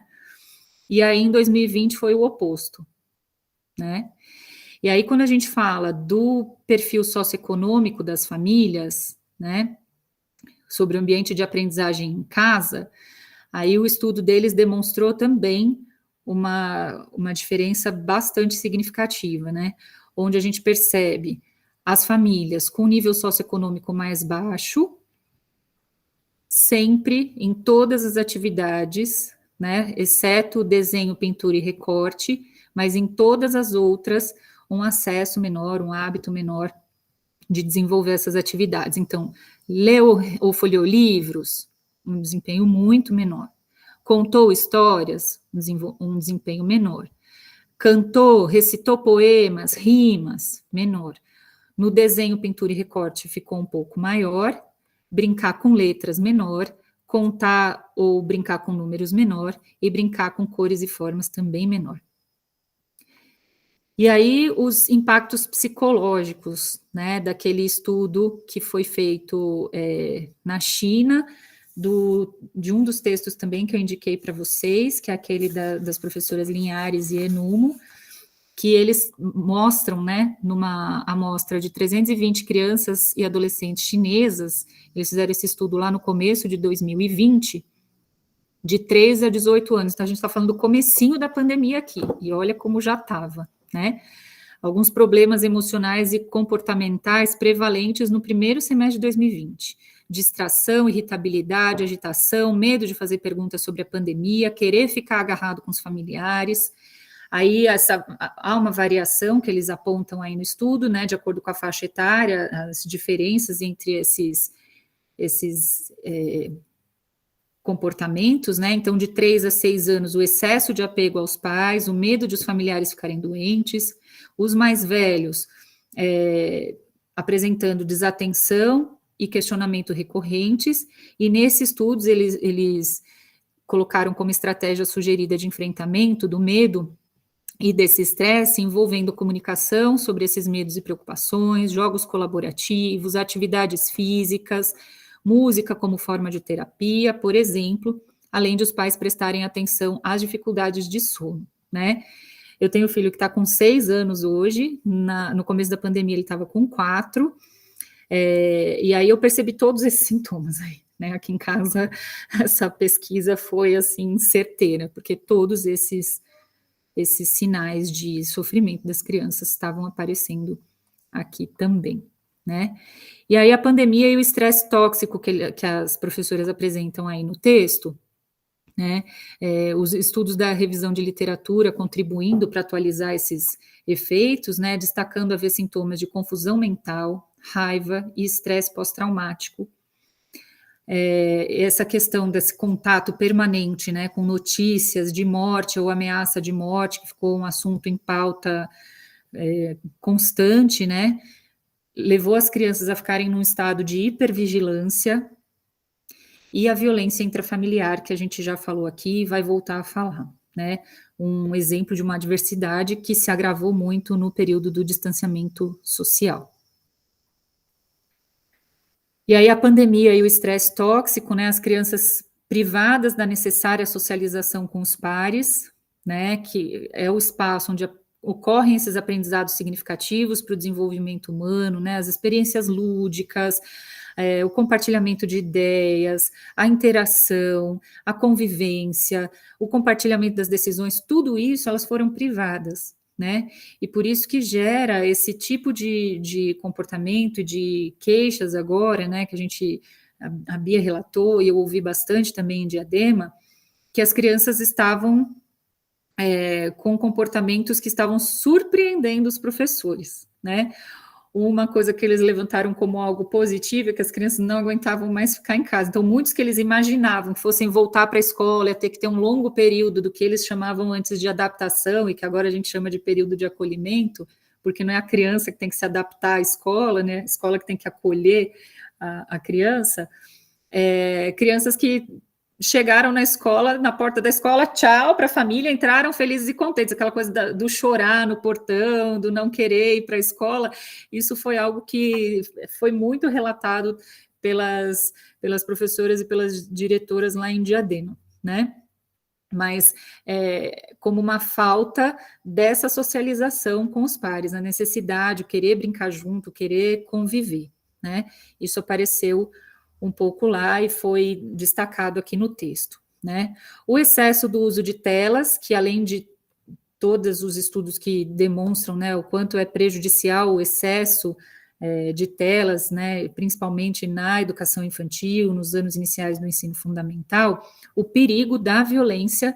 S3: E aí, em 2020, foi o oposto, né? E aí, quando a gente fala do perfil socioeconômico das famílias, né, sobre o ambiente de aprendizagem em casa, aí o estudo deles demonstrou também uma diferença bastante significativa, né, onde a gente percebe as famílias com nível socioeconômico mais baixo, sempre em todas as atividades, né, exceto desenho, pintura e recorte, mas em todas as outras, um acesso menor, um hábito menor de desenvolver essas atividades. Então, leu ou folheou livros, um desempenho muito menor. Contou histórias, um desempenho menor. Cantou, recitou poemas, rimas, menor. No desenho, pintura e recorte ficou um pouco maior. Brincar com letras, menor. Contar ou brincar com números, menor. E brincar com cores e formas, também menor. E aí, os impactos psicológicos, né, daquele estudo que foi feito na China, de um dos textos também que eu indiquei para vocês, que é aquele das professoras Linhares e Enumo, que eles mostram, né, numa amostra de 320 crianças e adolescentes chinesas, eles fizeram esse estudo lá no começo de 2020, de 3 a 18 anos, então a gente está falando do comecinho da pandemia aqui, e olha como já estava, né? Alguns problemas emocionais e comportamentais prevalentes no primeiro semestre de 2020. Distração, irritabilidade, agitação, medo de fazer perguntas sobre a pandemia, querer ficar agarrado com os familiares. Aí há uma variação que eles apontam aí no estudo, né, de acordo com a faixa etária, as diferenças entre esses comportamentos, né? Então, de 3 a 6 anos, o excesso de apego aos pais, o medo de os familiares ficarem doentes, os mais velhos apresentando desatenção e questionamento recorrentes, e nesses estudos eles colocaram como estratégia sugerida de enfrentamento do medo e desse estresse, envolvendo comunicação sobre esses medos e preocupações, jogos colaborativos, atividades físicas, música como forma de terapia, por exemplo, além de os pais prestarem atenção às dificuldades de sono, né? Eu tenho um filho que está com 6 anos hoje, no começo da pandemia ele estava com 4, e aí eu percebi todos esses sintomas aí, né? Aqui em casa essa pesquisa foi, assim, certeira, porque todos esses sinais de sofrimento das crianças estavam aparecendo aqui também, né? E aí a pandemia e o estresse tóxico que as professoras apresentam aí no texto, né? Os estudos da revisão de literatura contribuindo para atualizar esses efeitos, né? Destacando haver sintomas de confusão mental, raiva e estresse pós-traumático. Essa questão desse contato permanente, né, com notícias de morte ou ameaça de morte, que ficou um assunto em pauta constante, né, levou as crianças a ficarem num estado de hipervigilância, e a violência intrafamiliar, que a gente já falou aqui, vai voltar a falar, né, um exemplo de uma diversidade que se agravou muito no período do distanciamento social. E aí a pandemia e o estresse tóxico, né, as crianças privadas da necessária socialização com os pares, né, que é o espaço onde ocorrem esses aprendizados significativos para o desenvolvimento humano, né, as experiências lúdicas, o compartilhamento de ideias, a interação, a convivência, o compartilhamento das decisões, tudo isso elas foram privadas, né? E por isso que gera esse tipo de comportamento e de queixas agora, né? Que a Bia relatou e eu ouvi bastante também em Diadema, que as crianças estavam com comportamentos que estavam surpreendendo os professores, né? Uma coisa que eles levantaram como algo positivo é que as crianças não aguentavam mais ficar em casa. Então, muitos que eles imaginavam que fossem voltar para a escola, ia ter que ter um longo período do que eles chamavam antes de adaptação, e que agora a gente chama de período de acolhimento, porque não é a criança que tem que se adaptar à escola, né? A escola que tem que acolher a criança. Crianças que chegaram na escola, na porta da escola, tchau para a família, entraram felizes e contentes, aquela coisa do chorar no portão, do não querer ir para a escola, isso foi algo que foi muito relatado pelas professoras e pelas diretoras lá em Diadema, né? Mas como uma falta dessa socialização com os pares, a necessidade, querer brincar junto, querer conviver, né? Isso apareceu um pouco lá e foi destacado aqui no texto, né? O excesso do uso de telas, que além de todos os estudos que demonstram, né, o quanto é prejudicial o excesso de telas, né, principalmente na educação infantil, nos anos iniciais do ensino fundamental, o perigo da violência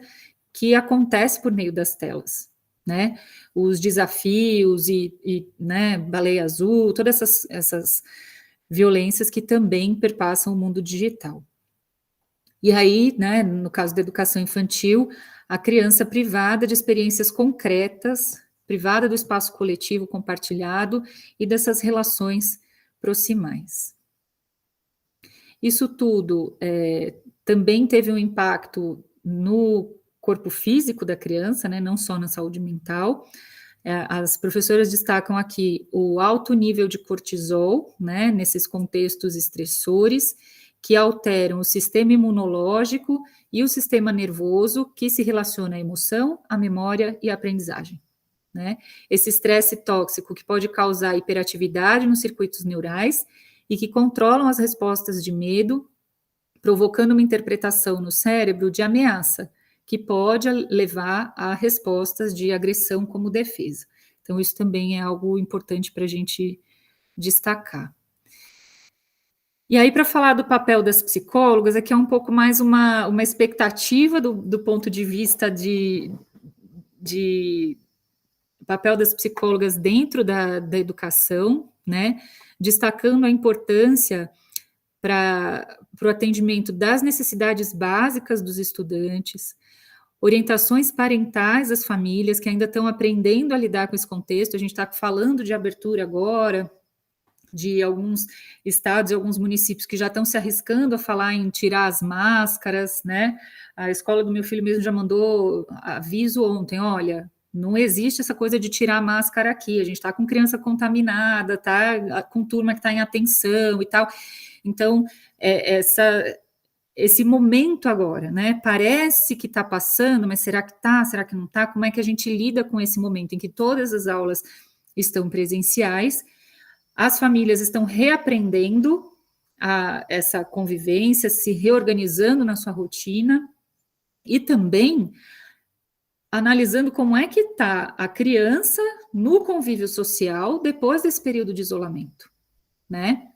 S3: que acontece por meio das telas, né? Os desafios né, baleia azul, todas essas violências que também perpassam o mundo digital. E aí, né, no caso da educação infantil, a criança privada de experiências concretas, privada do espaço coletivo compartilhado e dessas relações proximais. Isso tudo também teve um impacto no corpo físico da criança, né, não só na saúde mental. As professoras destacam aqui o alto nível de cortisol, né, nesses contextos estressores, que alteram o sistema imunológico e o sistema nervoso, que se relaciona à emoção, à memória e à aprendizagem, né? Esse estresse tóxico que pode causar hiperatividade nos circuitos neurais e que controlam as respostas de medo, provocando uma interpretação no cérebro de ameaça, que pode levar a respostas de agressão como defesa. Então, isso também é algo importante para a gente destacar. E aí, para falar do papel das psicólogas, aqui é um pouco mais uma expectativa do ponto de vista de papel das psicólogas dentro da educação, né? Destacando a importância para o atendimento das necessidades básicas dos estudantes, orientações parentais às famílias que ainda estão aprendendo a lidar com esse contexto. A gente está falando de abertura agora, de alguns estados e alguns municípios que já estão se arriscando a falar em tirar as máscaras, né? A escola do meu filho mesmo já mandou aviso ontem, olha, não existe essa coisa de tirar a máscara aqui, a gente está com criança contaminada, tá com turma que está em atenção e tal. Então, esse momento agora, né? Parece que está passando, mas será que está? Será que não está? Como é que a gente lida com esse momento em que todas as aulas estão presenciais, as famílias estão reaprendendo essa convivência, se reorganizando na sua rotina e também analisando como é que está a criança no convívio social depois desse período de isolamento, né?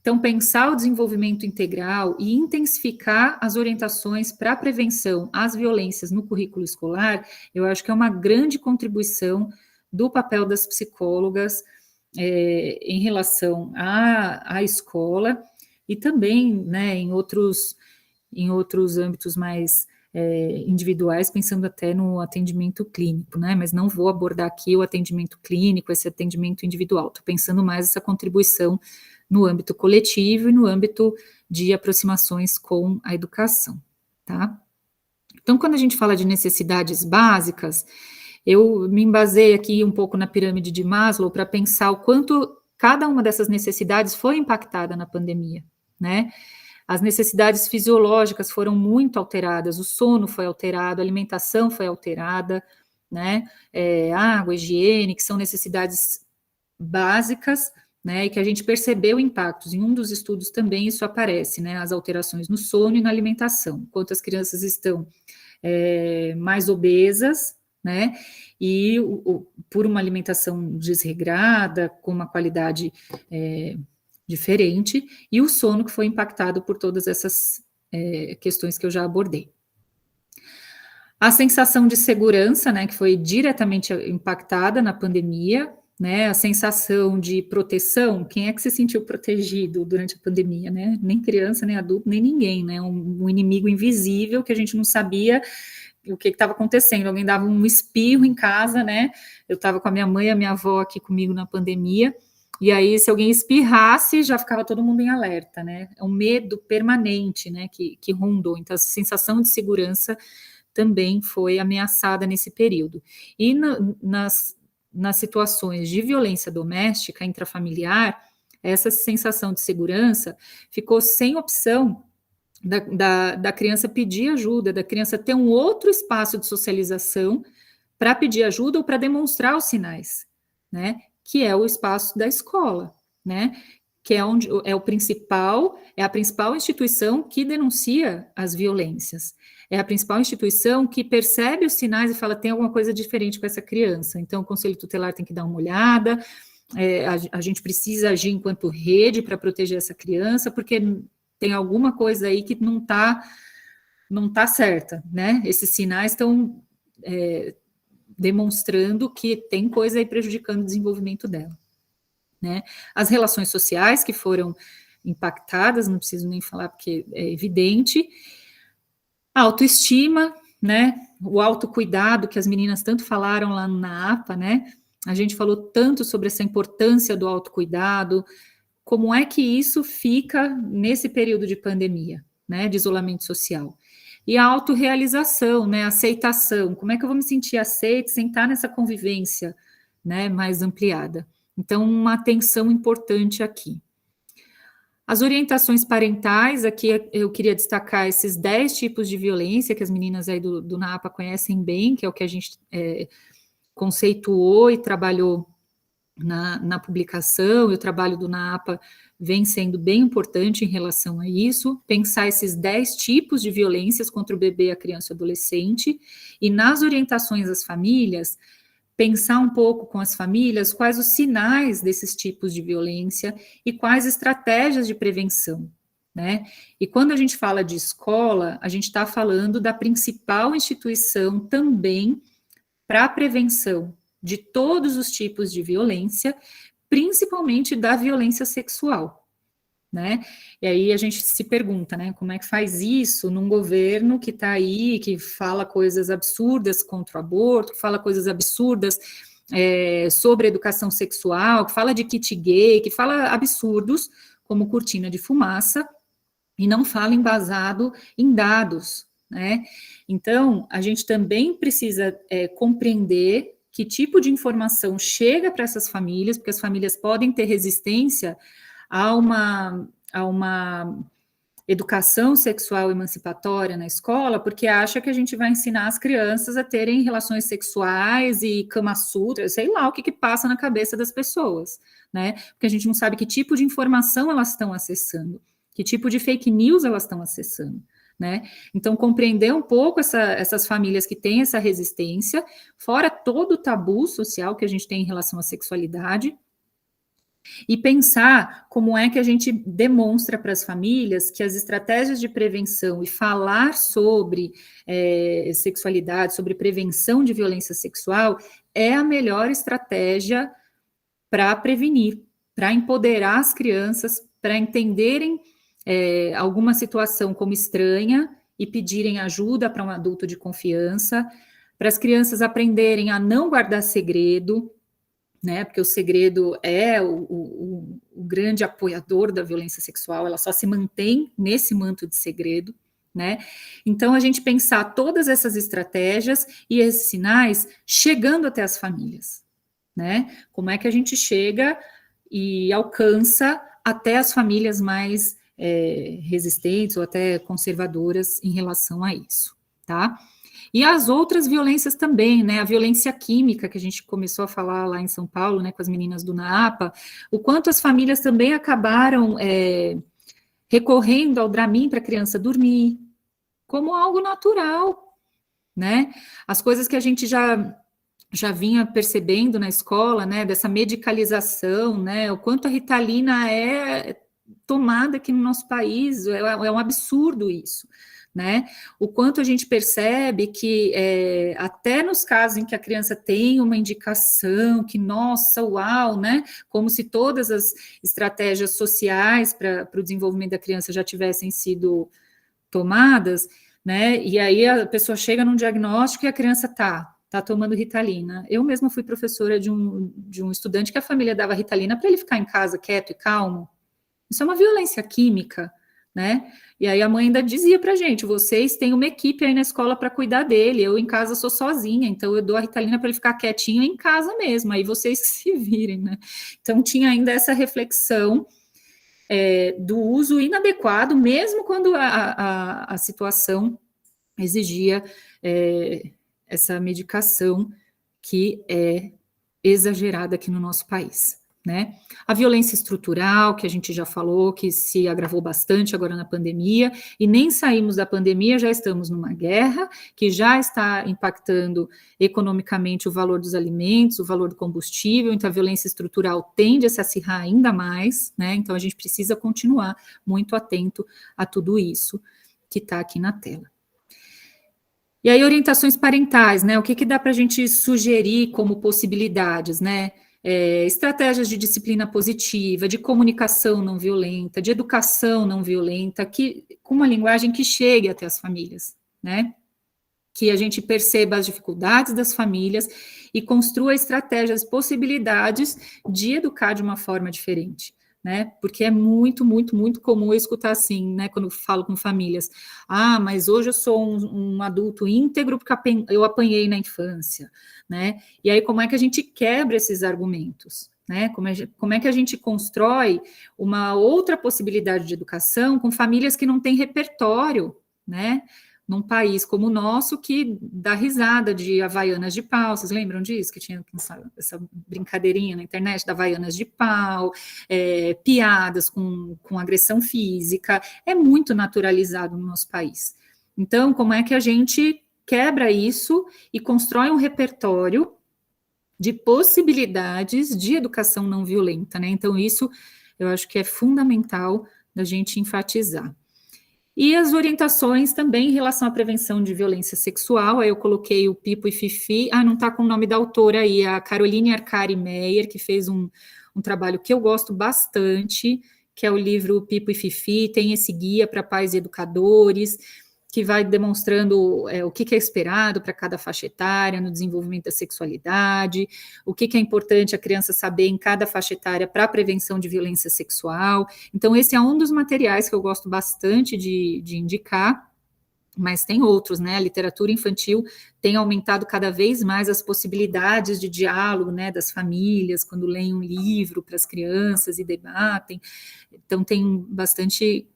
S3: Então, pensar o desenvolvimento integral e intensificar as orientações para a prevenção às violências no currículo escolar, eu acho que é uma grande contribuição do papel das psicólogas em relação à escola e também, né, em outros âmbitos mais individuais, pensando até no atendimento clínico, né? Mas não vou abordar aqui o atendimento clínico, esse atendimento individual, estou pensando mais essa contribuição no âmbito coletivo e no âmbito de aproximações com a educação, tá? Então, quando a gente fala de necessidades básicas, eu me embasei aqui um pouco na pirâmide de Maslow para pensar o quanto cada uma dessas necessidades foi impactada na pandemia, né? As necessidades fisiológicas foram muito alteradas, o sono foi alterado, a alimentação foi alterada, né? Água, higiene, que são necessidades básicas, né? E que a gente percebeu impactos. Em um dos estudos também isso aparece, né? As alterações no sono e na alimentação. Enquanto as crianças estão mais obesas, né? E por uma alimentação desregrada, com uma qualidade diferente, e o sono que foi impactado por todas essas questões que eu já abordei. A sensação de segurança, né, que foi diretamente impactada na pandemia, né, a sensação de proteção, quem é que se sentiu protegido durante a pandemia, né? Nem criança, nem adulto, nem ninguém, né? Um inimigo invisível que a gente não sabia o que estava acontecendo. Alguém dava um espirro em casa, né? Eu estava com a minha mãe e a minha avó aqui comigo na pandemia, e aí se alguém espirrasse, já ficava todo mundo em alerta, né? É um medo permanente, né, que rondou. Então, a sensação de segurança também foi ameaçada nesse período. E nas situações de violência doméstica, intrafamiliar, essa sensação de segurança ficou sem opção da criança pedir ajuda, da criança ter um outro espaço de socialização para pedir ajuda ou para demonstrar os sinais, né? Que é o espaço da escola, né? Que é onde é a principal instituição que denuncia as violências. É a principal instituição que percebe os sinais e fala, tem alguma coisa diferente com essa criança. Então, o Conselho Tutelar tem que dar uma olhada, a gente precisa agir enquanto rede para proteger essa criança, porque tem alguma coisa aí que não tá certa, né? Esses sinais estão demonstrando que tem coisa aí prejudicando o desenvolvimento dela, né? As relações sociais que foram impactadas, não preciso nem falar porque é evidente, a autoestima, né? O autocuidado que as meninas tanto falaram lá na APA, né? A gente falou tanto sobre essa importância do autocuidado, como é que isso fica nesse período de pandemia, né? De isolamento social. E a autorrealização, né? A aceitação, como é que eu vou me sentir aceita sem estar nessa convivência, né? Mais ampliada. Então, uma atenção importante aqui. As orientações parentais, aqui eu queria destacar esses 10 tipos de violência que as meninas aí do NAPA conhecem bem, que é o que a gente conceituou e trabalhou na publicação, e o trabalho do NAPA vem sendo bem importante em relação a isso, pensar esses 10 tipos de violências contra o bebê, a criança e o adolescente, e nas orientações às famílias, pensar um pouco com as famílias quais os sinais desses tipos de violência e quais estratégias de prevenção, né? E quando a gente fala de escola, a gente está falando da principal instituição também para a prevenção de todos os tipos de violência, principalmente da violência sexual, né? E aí a gente se pergunta, né, como é que faz isso num governo que está aí, que fala coisas absurdas contra o aborto, que fala coisas absurdas sobre educação sexual, que fala de kit gay, que fala absurdos como cortina de fumaça, e não fala embasado em dados, né? Então, a gente também precisa compreender que tipo de informação chega para essas famílias, porque as famílias podem ter resistência a uma educação sexual emancipatória na escola, porque acha que a gente vai ensinar as crianças a terem relações sexuais e Kama Sutra, sei lá o que passa na cabeça das pessoas, né? Porque a gente não sabe que tipo de informação elas estão acessando, que tipo de fake news elas estão acessando, né? Então, compreender um pouco essas famílias que têm essa resistência, fora todo o tabu social que a gente tem em relação à sexualidade, e pensar como é que a gente demonstra para as famílias que as estratégias de prevenção e falar sobre sexualidade, sobre prevenção de violência sexual, é a melhor estratégia para prevenir, para empoderar as crianças, para entenderem alguma situação como estranha e pedirem ajuda para um adulto de confiança, para as crianças aprenderem a não guardar segredo, né, porque o segredo é o grande apoiador da violência sexual, ela só se mantém nesse manto de segredo, né? Então, a gente pensar todas essas estratégias e esses sinais chegando até as famílias, né? Como é que a gente chega e alcança até as famílias mais resistentes ou até conservadoras em relação a isso, tá? E as outras violências também, né? A violência química, que a gente começou a falar lá em São Paulo, né, com as meninas do NAAPA, o quanto as famílias também acabaram recorrendo ao Dramin para a criança dormir, como algo natural, né? As coisas que a gente já vinha percebendo na escola, né, dessa medicalização, né, o quanto a Ritalina é tomada aqui no nosso país, é um absurdo isso, né, o quanto a gente percebe que até nos casos em que a criança tem uma indicação, que nossa, uau, né, como se todas as estratégias sociais para o desenvolvimento da criança já tivessem sido tomadas, né, e aí a pessoa chega num diagnóstico e a criança tá tomando Ritalina. Eu mesma fui professora de um estudante que a família dava Ritalina para ele ficar em casa quieto e calmo. Isso é uma violência química, né? E aí a mãe ainda dizia pra gente, vocês têm uma equipe aí na escola para cuidar dele, eu em casa sou sozinha, então eu dou a Ritalina para ele ficar quietinho em casa mesmo, aí vocês que se virem, né? Então tinha ainda essa reflexão do uso inadequado, mesmo quando a situação exigia essa medicação que é exagerada aqui no nosso país, né? A violência estrutural, que a gente já falou, que se agravou bastante agora na pandemia, e nem saímos da pandemia, já estamos numa guerra, que já está impactando economicamente o valor dos alimentos, o valor do combustível, então a violência estrutural tende a se acirrar ainda mais, né? Então a gente precisa continuar muito atento a tudo isso que está aqui na tela. E aí, orientações parentais, né? O que dá para a gente sugerir como possibilidades, né? Estratégias de disciplina positiva, de comunicação não violenta, de educação não violenta, com uma linguagem que chegue até as famílias, né? Que a gente perceba as dificuldades das famílias e construa estratégias, possibilidades de educar de uma forma diferente, né? Porque é muito, muito, muito comum eu escutar assim, né? Quando eu falo com famílias, mas hoje eu sou um adulto íntegro porque eu apanhei na infância, né? E aí como é que a gente quebra esses argumentos, né? Como é que a gente constrói uma outra possibilidade de educação com famílias que não têm repertório, né? Num país como o nosso, que dá risada de Havaianas de pau, vocês lembram disso? Que tinha essa brincadeirinha na internet da Havaianas de pau, piadas com agressão física, é muito naturalizado no nosso país. Então, como é que a gente quebra isso e constrói um repertório de possibilidades de educação não violenta, né? Então, isso eu acho que é fundamental da gente enfatizar. E as orientações também em relação à prevenção de violência sexual, aí eu coloquei o Pipo e Fifi, não está com o nome da autora aí, a Caroline Arcari Meyer, que fez um trabalho que eu gosto bastante, que é o livro Pipo e Fifi, tem esse guia para pais e educadores, que vai demonstrando o que é esperado para cada faixa etária no desenvolvimento da sexualidade, o que é importante a criança saber em cada faixa etária para a prevenção de violência sexual. Então, esse é um dos materiais que eu gosto bastante de indicar, mas tem outros, né? A literatura infantil tem aumentado cada vez mais as possibilidades de diálogo, né, das famílias, quando leem um livro para as crianças e debatem. Então, tem bastante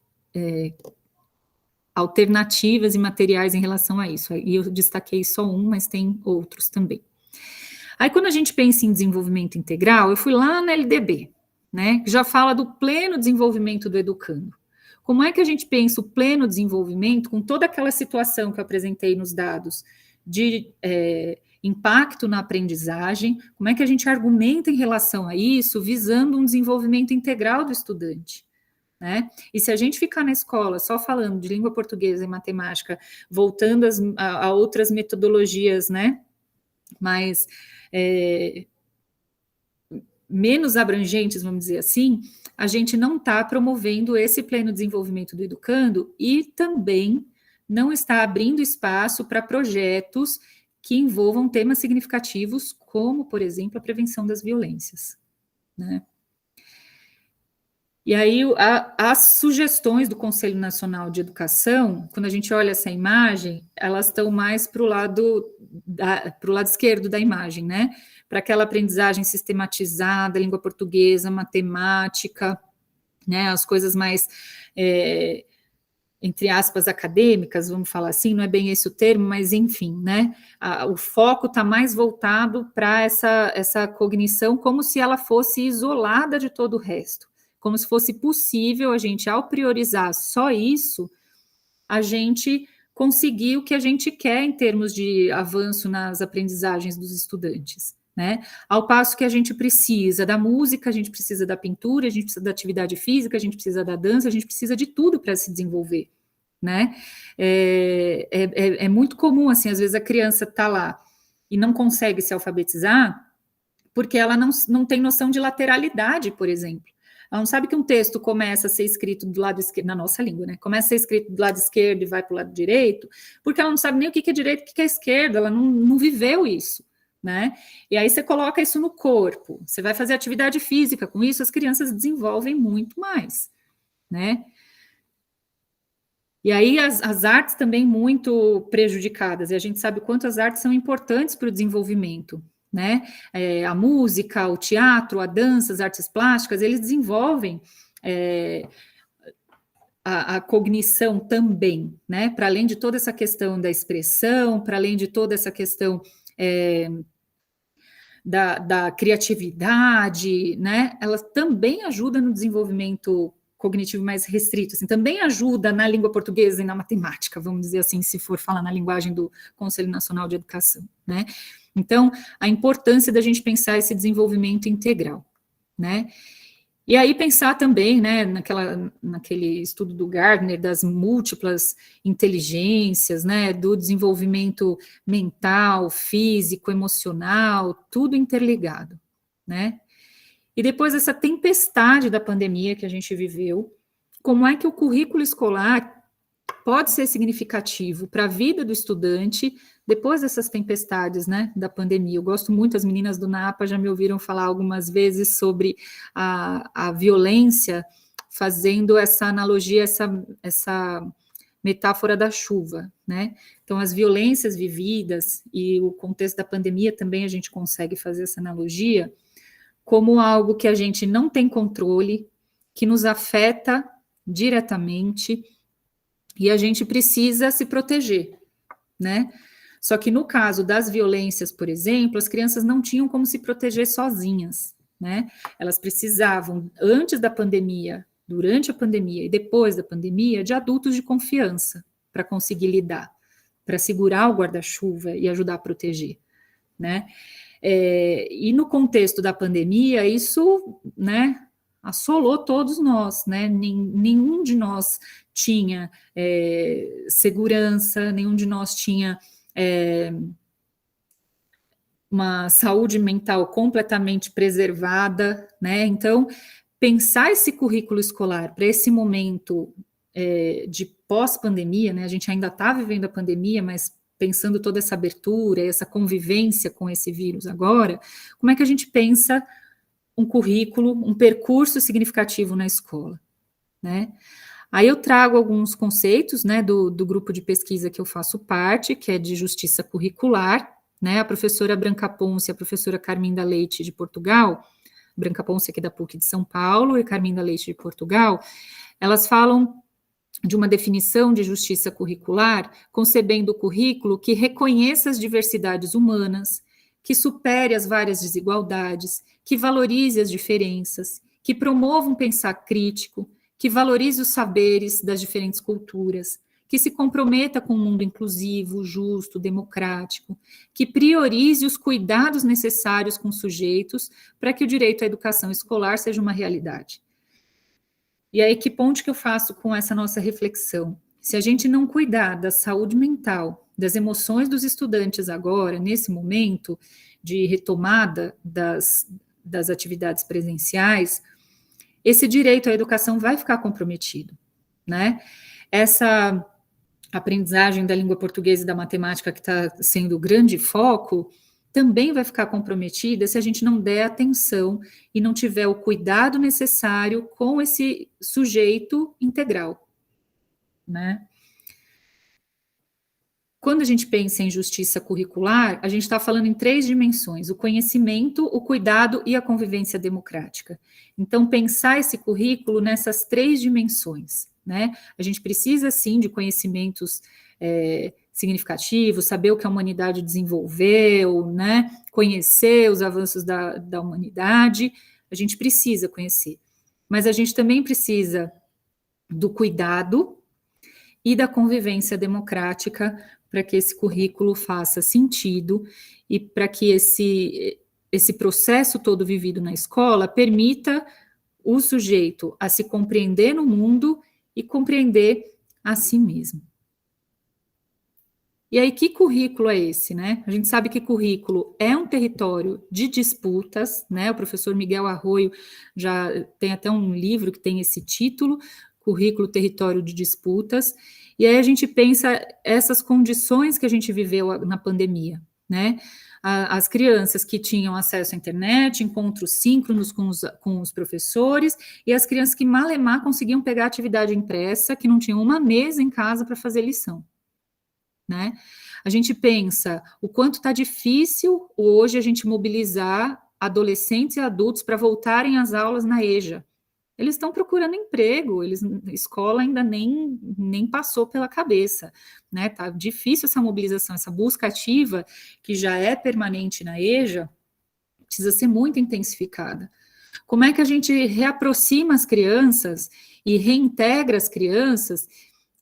S3: alternativas e materiais em relação a isso. E eu destaquei só um, mas tem outros também. Aí, quando a gente pensa em desenvolvimento integral, eu fui lá na LDB, né, que já fala do pleno desenvolvimento do educando. Como é que a gente pensa o pleno desenvolvimento com toda aquela situação que eu apresentei nos dados de impacto na aprendizagem? Como é que a gente argumenta em relação a isso, visando um desenvolvimento integral do estudante? Né? E se a gente ficar na escola só falando de língua portuguesa e matemática, voltando a outras metodologias, né, mais menos abrangentes, vamos dizer assim, a gente não está promovendo esse pleno desenvolvimento do educando e também não está abrindo espaço para projetos que envolvam temas significativos, como, por exemplo, a prevenção das violências, né? E aí, as sugestões do Conselho Nacional de Educação, quando a gente olha essa imagem, elas estão mais para o lado esquerdo da imagem, né? Para aquela aprendizagem sistematizada, língua portuguesa, matemática, né? As coisas mais, entre aspas, acadêmicas, vamos falar assim, não é bem esse o termo, mas enfim, né? O foco está mais voltado para essa cognição como se ela fosse isolada de todo o resto. Como se fosse possível a gente, ao priorizar só isso, a gente conseguir o que a gente quer em termos de avanço nas aprendizagens dos estudantes, né? Ao passo que a gente precisa da música, a gente precisa da pintura, a gente precisa da atividade física, a gente precisa da dança, a gente precisa de tudo para se desenvolver, né? É muito comum, assim, às vezes a criança está lá e não consegue se alfabetizar porque ela não tem noção de lateralidade, por exemplo. Ela não sabe que um texto começa a ser escrito do lado esquerdo, na nossa língua, né? Começa a ser escrito do lado esquerdo e vai para o lado direito, porque ela não sabe nem o que é direito e o que é esquerdo, ela não viveu isso, né? E aí você coloca isso no corpo, você vai fazer atividade física com isso, as crianças desenvolvem muito mais, né? E aí as artes também muito prejudicadas, e a gente sabe o quanto as artes são importantes para o desenvolvimento, né? A música, o teatro, a dança, as artes plásticas, eles desenvolvem a cognição também, né? Para além de toda essa questão da expressão, para além de toda essa questão da criatividade, né? Ela também ajuda no desenvolvimento cognitivo mais restrito, assim, também ajuda na língua portuguesa e na matemática, vamos dizer assim, se for falar na linguagem do Conselho Nacional de Educação, né? Então, a importância da gente pensar esse desenvolvimento integral, né? E aí pensar também, né, naquele estudo do Gardner, das múltiplas inteligências, né, do desenvolvimento mental, físico, emocional, tudo interligado, né? E depois dessa tempestade da pandemia que a gente viveu, como é que o currículo escolar pode ser significativo para a vida do estudante depois dessas tempestades, né, da pandemia? Eu gosto muito, as meninas do NAPA já me ouviram falar algumas vezes sobre a violência, fazendo essa analogia, essa metáfora da chuva, né? Então, as violências vividas e o contexto da pandemia também a gente consegue fazer essa analogia como algo que a gente não tem controle, que nos afeta diretamente, e a gente precisa se proteger, né? Só que no caso das violências, por exemplo, as crianças não tinham como se proteger sozinhas, né? Elas precisavam, antes da pandemia, durante a pandemia e depois da pandemia, de adultos de confiança para conseguir lidar, para segurar o guarda-chuva e ajudar a proteger, né? E no contexto da pandemia, isso, né, assolou todos nós, né? Nenhum de nós tinha segurança, nenhum de nós tinha uma saúde mental completamente preservada, né? Então, pensar esse currículo escolar para esse momento de pós-pandemia, né? A gente ainda está vivendo a pandemia, mas pensando toda essa abertura, essa convivência com esse vírus agora, como é que a gente pensa um currículo, um percurso significativo na escola, né? Aí eu trago alguns conceitos, né, do grupo de pesquisa que eu faço parte, que é de justiça curricular, né? A professora Branca Ponce e a professora Carminda Leite de Portugal, Branca Ponce aqui da PUC de São Paulo e Carminda Leite de Portugal, elas falam de uma definição de justiça curricular, concebendo o currículo que reconheça as diversidades humanas, que supere as várias desigualdades, que valorize as diferenças, que promova um pensar crítico, que valorize os saberes das diferentes culturas, que se comprometa com um mundo inclusivo, justo, democrático, que priorize os cuidados necessários com sujeitos para que o direito à educação escolar seja uma realidade. E aí, que ponto que eu faço com essa nossa reflexão? Se a gente não cuidar da saúde mental, das emoções dos estudantes agora, nesse momento de retomada das atividades presenciais, esse direito à educação vai ficar comprometido, né? Essa aprendizagem da língua portuguesa e da matemática que está sendo o grande foco, também vai ficar comprometida se a gente não der atenção e não tiver o cuidado necessário com esse sujeito integral, né? Quando a gente pensa em justiça curricular, a gente está falando em 3 dimensões: o conhecimento, o cuidado e a convivência democrática. Então, pensar esse currículo nessas 3 dimensões, né? A gente precisa, sim, de conhecimentos significativos, saber o que a humanidade desenvolveu, né? Conhecer os avanços da humanidade, a gente precisa conhecer. Mas a gente também precisa do cuidado e da convivência democrática para que esse currículo faça sentido e para que esse processo todo vivido na escola permita o sujeito a se compreender no mundo e compreender a si mesmo. E aí, que currículo é esse, né? A gente sabe que currículo é um território de disputas, né? O professor Miguel Arroyo já tem até um livro que tem esse título, Currículo, Território de Disputas. E aí a gente pensa essas condições que a gente viveu na pandemia, né? As crianças que tinham acesso à internet, encontros síncronos com os professores, e as crianças que malemar conseguiam pegar atividade impressa, que não tinham uma mesa em casa para fazer lição, né? A gente pensa o quanto está difícil hoje a gente mobilizar adolescentes e adultos para voltarem às aulas na EJA. Eles estão procurando emprego, a escola ainda nem passou pela cabeça, né? Tá difícil essa mobilização, essa busca ativa, que já é permanente na EJA, precisa ser muito intensificada. Como é que a gente reaproxima as crianças e reintegra as crianças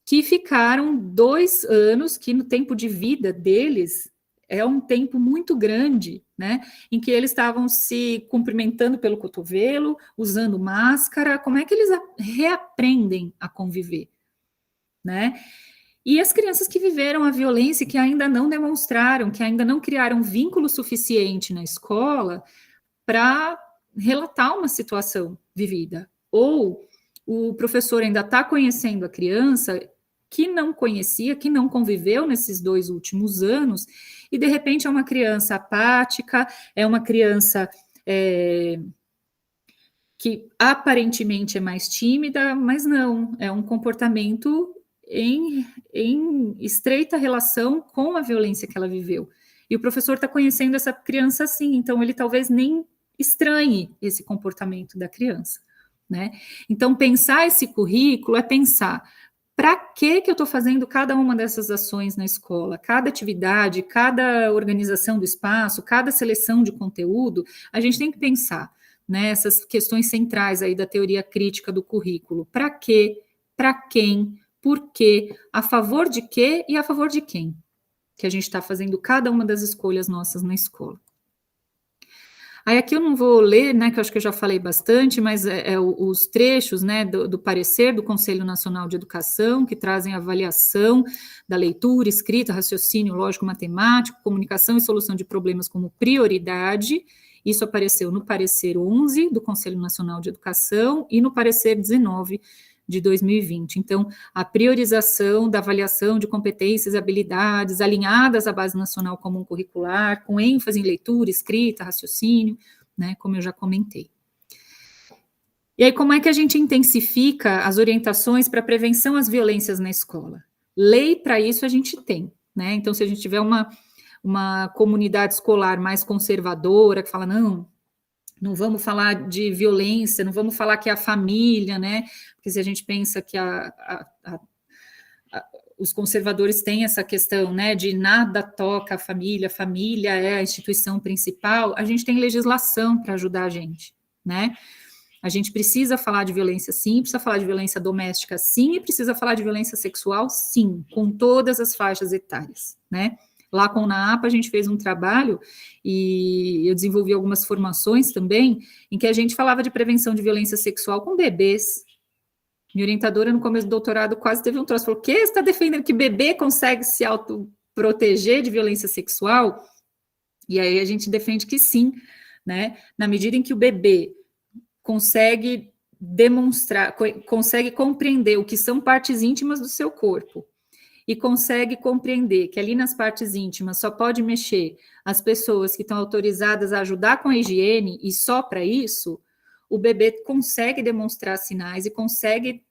S3: que ficaram 2 anos, que no tempo de vida deles é um tempo muito grande, né, em que eles estavam se cumprimentando pelo cotovelo, usando máscara? Como é que eles reaprendem a conviver, né? E as crianças que viveram a violência, que ainda não demonstraram, que ainda não criaram vínculo suficiente na escola para relatar uma situação vivida, ou o professor ainda está conhecendo a criança que não conhecia, que não conviveu nesses 2 últimos anos, e de repente é uma criança apática, é uma criança que aparentemente é mais tímida, mas não, é um comportamento em estreita relação com a violência que ela viveu. E o professor está conhecendo essa criança assim, então ele talvez nem estranhe esse comportamento da criança, né? Então, pensar esse currículo é pensar: para que eu estou fazendo cada uma dessas ações na escola? Cada atividade, cada organização do espaço, cada seleção de conteúdo, a gente tem que pensar, né, essas questões centrais aí da teoria crítica do currículo. Para quê? Para quem? Por quê? A favor de quê e a favor de quem? Que a gente está fazendo cada uma das escolhas nossas na escola. Aí aqui eu não vou ler, né, que eu acho que eu já falei bastante, mas os trechos, né, do parecer do Conselho Nacional de Educação, que trazem avaliação da leitura, escrita, raciocínio lógico-matemático, comunicação e solução de problemas como prioridade. Isso apareceu no parecer 11 do Conselho Nacional de Educação e no parecer 19 de 2020. Então, a priorização da avaliação de competências e habilidades alinhadas à Base Nacional Comum Curricular, com ênfase em leitura, escrita, raciocínio, né, como eu já comentei. E aí, como é que a gente intensifica as orientações para prevenção às violências na escola? Lei para isso a gente tem, né? Então, se a gente tiver uma comunidade escolar mais conservadora, que fala, não vamos falar de violência, não vamos falar que é a família, né? Porque se a gente pensa que os conservadores têm essa questão, né, de nada toca a família é a instituição principal, a gente tem legislação para ajudar a gente, né? A gente precisa falar de violência, sim, precisa falar de violência doméstica, sim, e precisa falar de violência sexual, sim, com todas as faixas etárias, né? Lá com o NAAPA, a gente fez um trabalho e eu desenvolvi algumas formações também, em que a gente falava de prevenção de violência sexual com bebês. Minha orientadora, no começo do doutorado, quase teve um troço. Falou, que você está defendendo que bebê consegue se autoproteger de violência sexual? E aí a gente defende que sim, né? Na medida em que o bebê consegue demonstrar, consegue compreender o que são partes íntimas do seu corpo, e consegue compreender que ali nas partes íntimas só pode mexer as pessoas que estão autorizadas a ajudar com a higiene e só para isso, o bebê consegue demonstrar sinais e consegue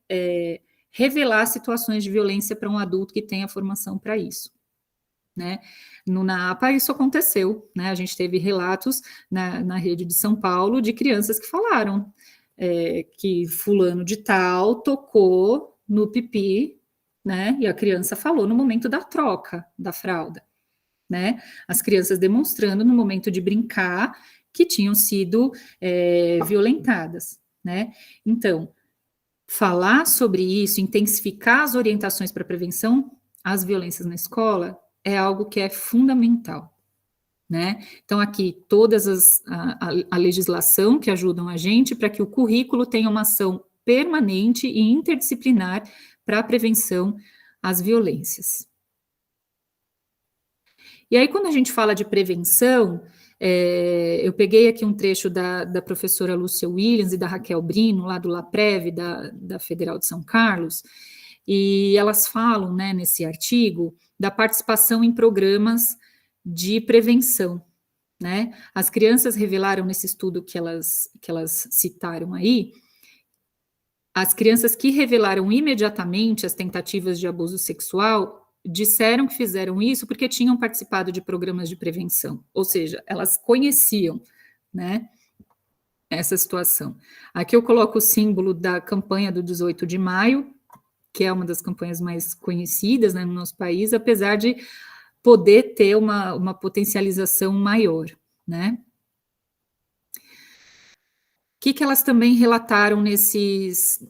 S3: revelar situações de violência para um adulto que tem a formação para isso, né? No NAPA isso aconteceu, né? A gente teve relatos na rede de São Paulo de crianças que falaram que fulano de tal tocou no pipi, né? E a criança falou no momento da troca da fralda, né? As crianças demonstrando no momento de brincar que tinham sido violentadas, né? Então, falar sobre isso, intensificar as orientações para prevenção às violências na escola é algo que é fundamental, né? Então, aqui, todas a legislação que ajudam a gente para que o currículo tenha uma ação permanente e interdisciplinar para a prevenção às violências. E aí, quando a gente fala de prevenção, eu peguei aqui um trecho da professora Lúcia Williams e da Raquel Brino, lá do LAPREV, da Federal de São Carlos, e elas falam, né, nesse artigo, da participação em programas de prevenção, né? As crianças revelaram nesse estudo que elas citaram aí, as crianças que revelaram imediatamente as tentativas de abuso sexual disseram que fizeram isso porque tinham participado de programas de prevenção, ou seja, elas conheciam, né, essa situação. Aqui eu coloco o símbolo da campanha do 18 de maio, que é uma das campanhas mais conhecidas, né, no nosso país, apesar de poder ter uma potencialização maior, né? O que elas também relataram nesses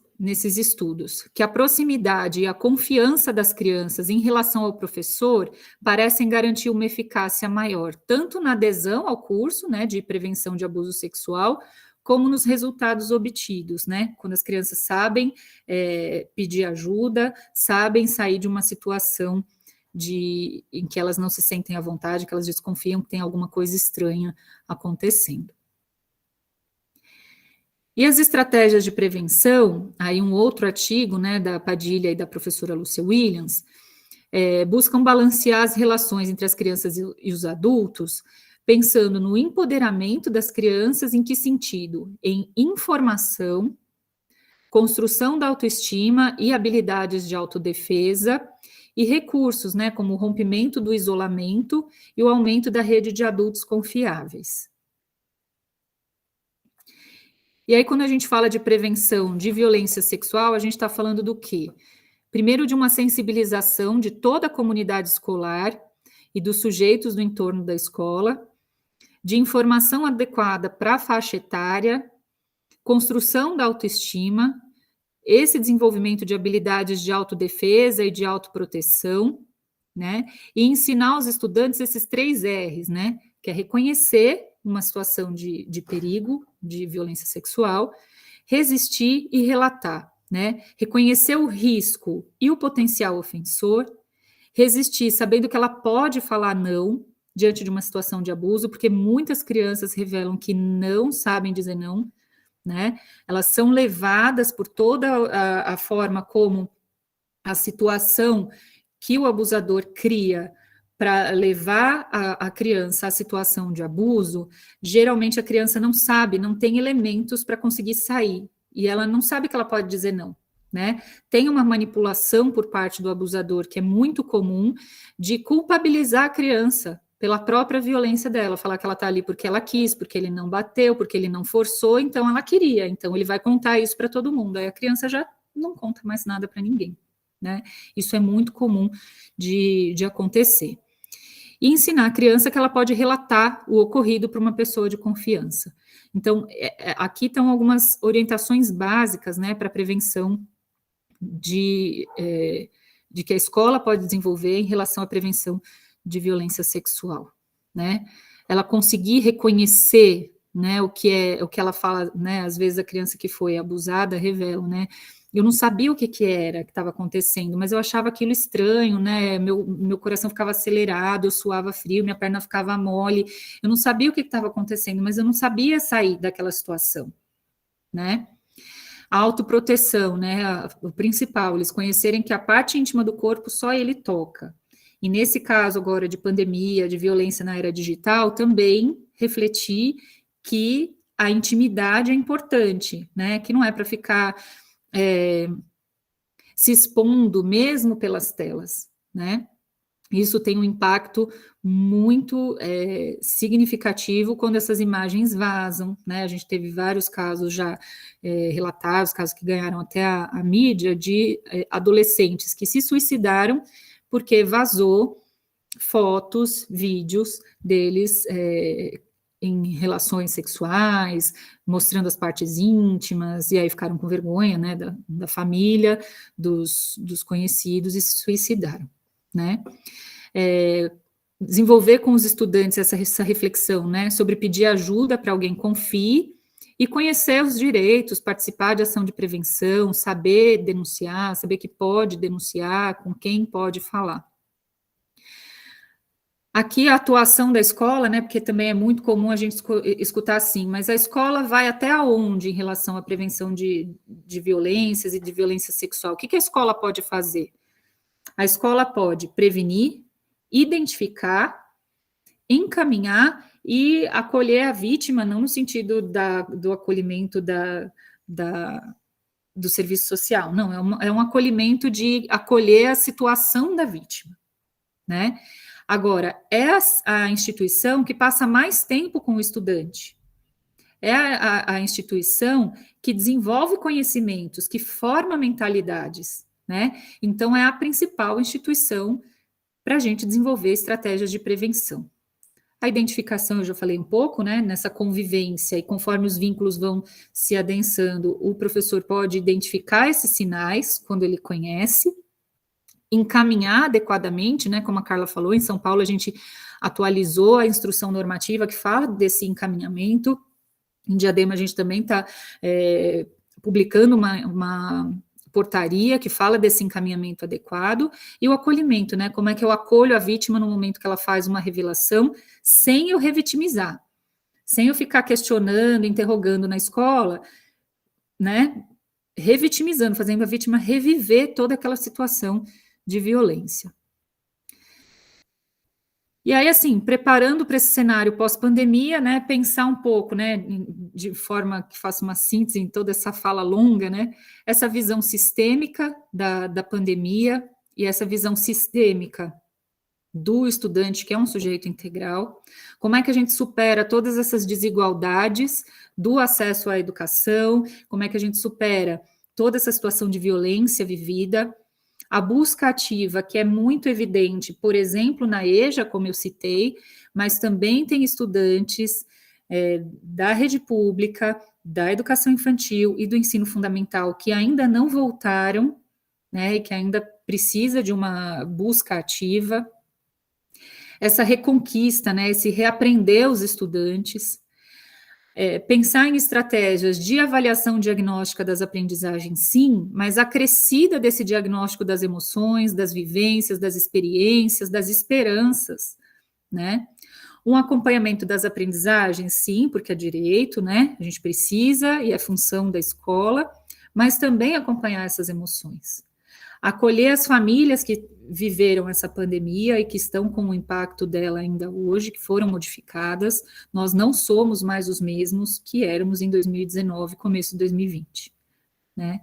S3: estudos? Que a proximidade e a confiança das crianças em relação ao professor parecem garantir uma eficácia maior, tanto na adesão ao curso, né, de prevenção de abuso sexual, como nos resultados obtidos, né? Quando as crianças sabem pedir ajuda, sabem sair de uma situação em que elas não se sentem à vontade, que elas desconfiam que tem alguma coisa estranha acontecendo. E as estratégias de prevenção, aí um outro artigo, né, da Padilha e da professora Lúcia Williams, buscam balancear as relações entre as crianças e os adultos, pensando no empoderamento das crianças, em que sentido? Em informação, construção da autoestima e habilidades de autodefesa, e recursos, né, como o rompimento do isolamento e o aumento da rede de adultos confiáveis. E aí, quando a gente fala de prevenção de violência sexual, a gente está falando do quê? Primeiro, de uma sensibilização de toda a comunidade escolar e dos sujeitos do entorno da escola, de informação adequada para a faixa etária, construção da autoestima, esse desenvolvimento de habilidades de autodefesa e de autoproteção, né? E ensinar aos estudantes esses 3 R's, né? Que é reconhecer uma situação de perigo, de violência sexual, resistir e relatar, né? Reconhecer o risco e o potencial ofensor, resistir sabendo que ela pode falar não diante de uma situação de abuso, porque muitas crianças revelam que não sabem dizer não, né? Elas são levadas por toda a forma como a situação que o abusador cria para levar a criança à situação de abuso. Geralmente a criança não sabe, não tem elementos para conseguir sair, e ela não sabe que ela pode dizer não, né? Tem uma manipulação por parte do abusador, que é muito comum, de culpabilizar a criança pela própria violência dela, falar que ela está ali porque ela quis, porque ele não bateu, porque ele não forçou, então ela queria, então ele vai contar isso para todo mundo, aí a criança já não conta mais nada para ninguém, né? Isso é muito comum de acontecer. E ensinar a criança que ela pode relatar o ocorrido para uma pessoa de confiança. Então, aqui estão algumas orientações básicas, né, para a prevenção de que a escola pode desenvolver em relação à prevenção de violência sexual, né? Ela conseguir reconhecer, né, o que ela fala, né, às vezes a criança que foi abusada revela, né, eu não sabia o que era que estava acontecendo, mas eu achava aquilo estranho, né, meu coração ficava acelerado, eu suava frio, minha perna ficava mole, eu não sabia o que estava acontecendo, mas eu não sabia sair daquela situação, né? A autoproteção, né? O principal, eles conhecerem que a parte íntima do corpo só ele toca. E nesse caso agora de pandemia, de violência na era digital, também refletir que a intimidade é importante, né? Que não é para ficar se expondo mesmo pelas telas, né? Isso tem um impacto muito significativo quando essas imagens vazam, né? A gente teve vários casos já relatados, casos que ganharam até a mídia, de adolescentes que se suicidaram porque vazou fotos, vídeos deles em relações sexuais, mostrando as partes íntimas, e aí ficaram com vergonha, né, da família, dos conhecidos, e se suicidaram, né? Desenvolver com os estudantes essa reflexão, né, sobre pedir ajuda para alguém confie, e conhecer os direitos, participar de ação de prevenção, saber denunciar, saber que pode denunciar, com quem pode falar. Aqui a atuação da escola, né, porque também é muito comum a gente escutar assim, mas a escola vai até onde em relação à prevenção de violências e de violência sexual? O que a escola pode fazer? A escola pode prevenir, identificar, encaminhar e acolher a vítima, não no sentido do acolhimento do serviço social, não, é um acolhimento de acolher a situação da vítima, né? Agora, é a instituição que passa mais tempo com o estudante, é a instituição que desenvolve conhecimentos, que forma mentalidades, né? Então, é a principal instituição para a gente desenvolver estratégias de prevenção. A identificação, eu já falei um pouco, né? Nessa convivência, e conforme os vínculos vão se adensando, o professor pode identificar esses sinais quando ele conhece, encaminhar adequadamente, né, como a Carla falou, em São Paulo a gente atualizou a instrução normativa que fala desse encaminhamento, em Diadema a gente também está publicando uma portaria que fala desse encaminhamento adequado, e o acolhimento, né, como é que eu acolho a vítima no momento que ela faz uma revelação, sem eu revitimizar, sem eu ficar questionando, interrogando na escola, né, revitimizando, fazendo a vítima reviver toda aquela situação de violência. E aí, assim, preparando para esse cenário pós-pandemia, né, pensar um pouco, né, de forma que faça uma síntese em toda essa fala longa, né, essa visão sistêmica da pandemia e essa visão sistêmica do estudante, que é um sujeito integral, como é que a gente supera todas essas desigualdades do acesso à educação, como é que a gente supera toda essa situação de violência vivida, a busca ativa, que é muito evidente, por exemplo, na EJA, como eu citei, mas também tem estudantes da rede pública, da educação infantil e do ensino fundamental que ainda não voltaram, né, e que ainda precisa de uma busca ativa. Essa reconquista, né, esse reaprender os estudantes, pensar em estratégias de avaliação diagnóstica das aprendizagens, sim, mas acrescida desse diagnóstico das emoções, das vivências, das experiências, das esperanças, né? Um acompanhamento das aprendizagens, sim, porque é direito, né? A gente precisa e é função da escola, mas também acompanhar essas emoções. Acolher as famílias que viveram essa pandemia e que estão com o impacto dela ainda hoje, que foram modificadas. Nós não somos mais os mesmos que éramos em 2019, começo de 2020, né?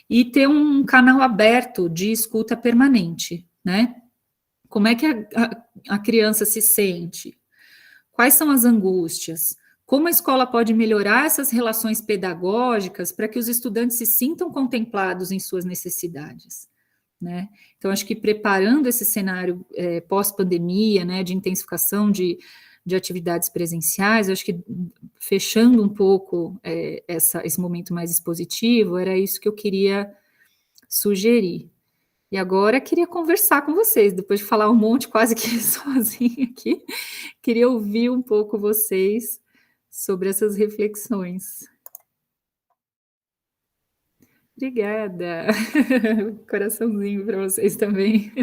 S3: E ter um canal aberto de escuta permanente, né? Como é que a criança se sente? Quais são as angústias? Como a escola pode melhorar essas relações pedagógicas para que os estudantes se sintam contemplados em suas necessidades? Né? Então, acho que preparando esse cenário pós-pandemia, né, de intensificação de atividades presenciais, acho que fechando um pouco esse momento mais expositivo, era isso que eu queria sugerir. E agora queria conversar com vocês, depois de falar um monte quase que sozinha aqui, queria ouvir um pouco vocês sobre essas reflexões. Obrigada. Coraçãozinho para vocês também.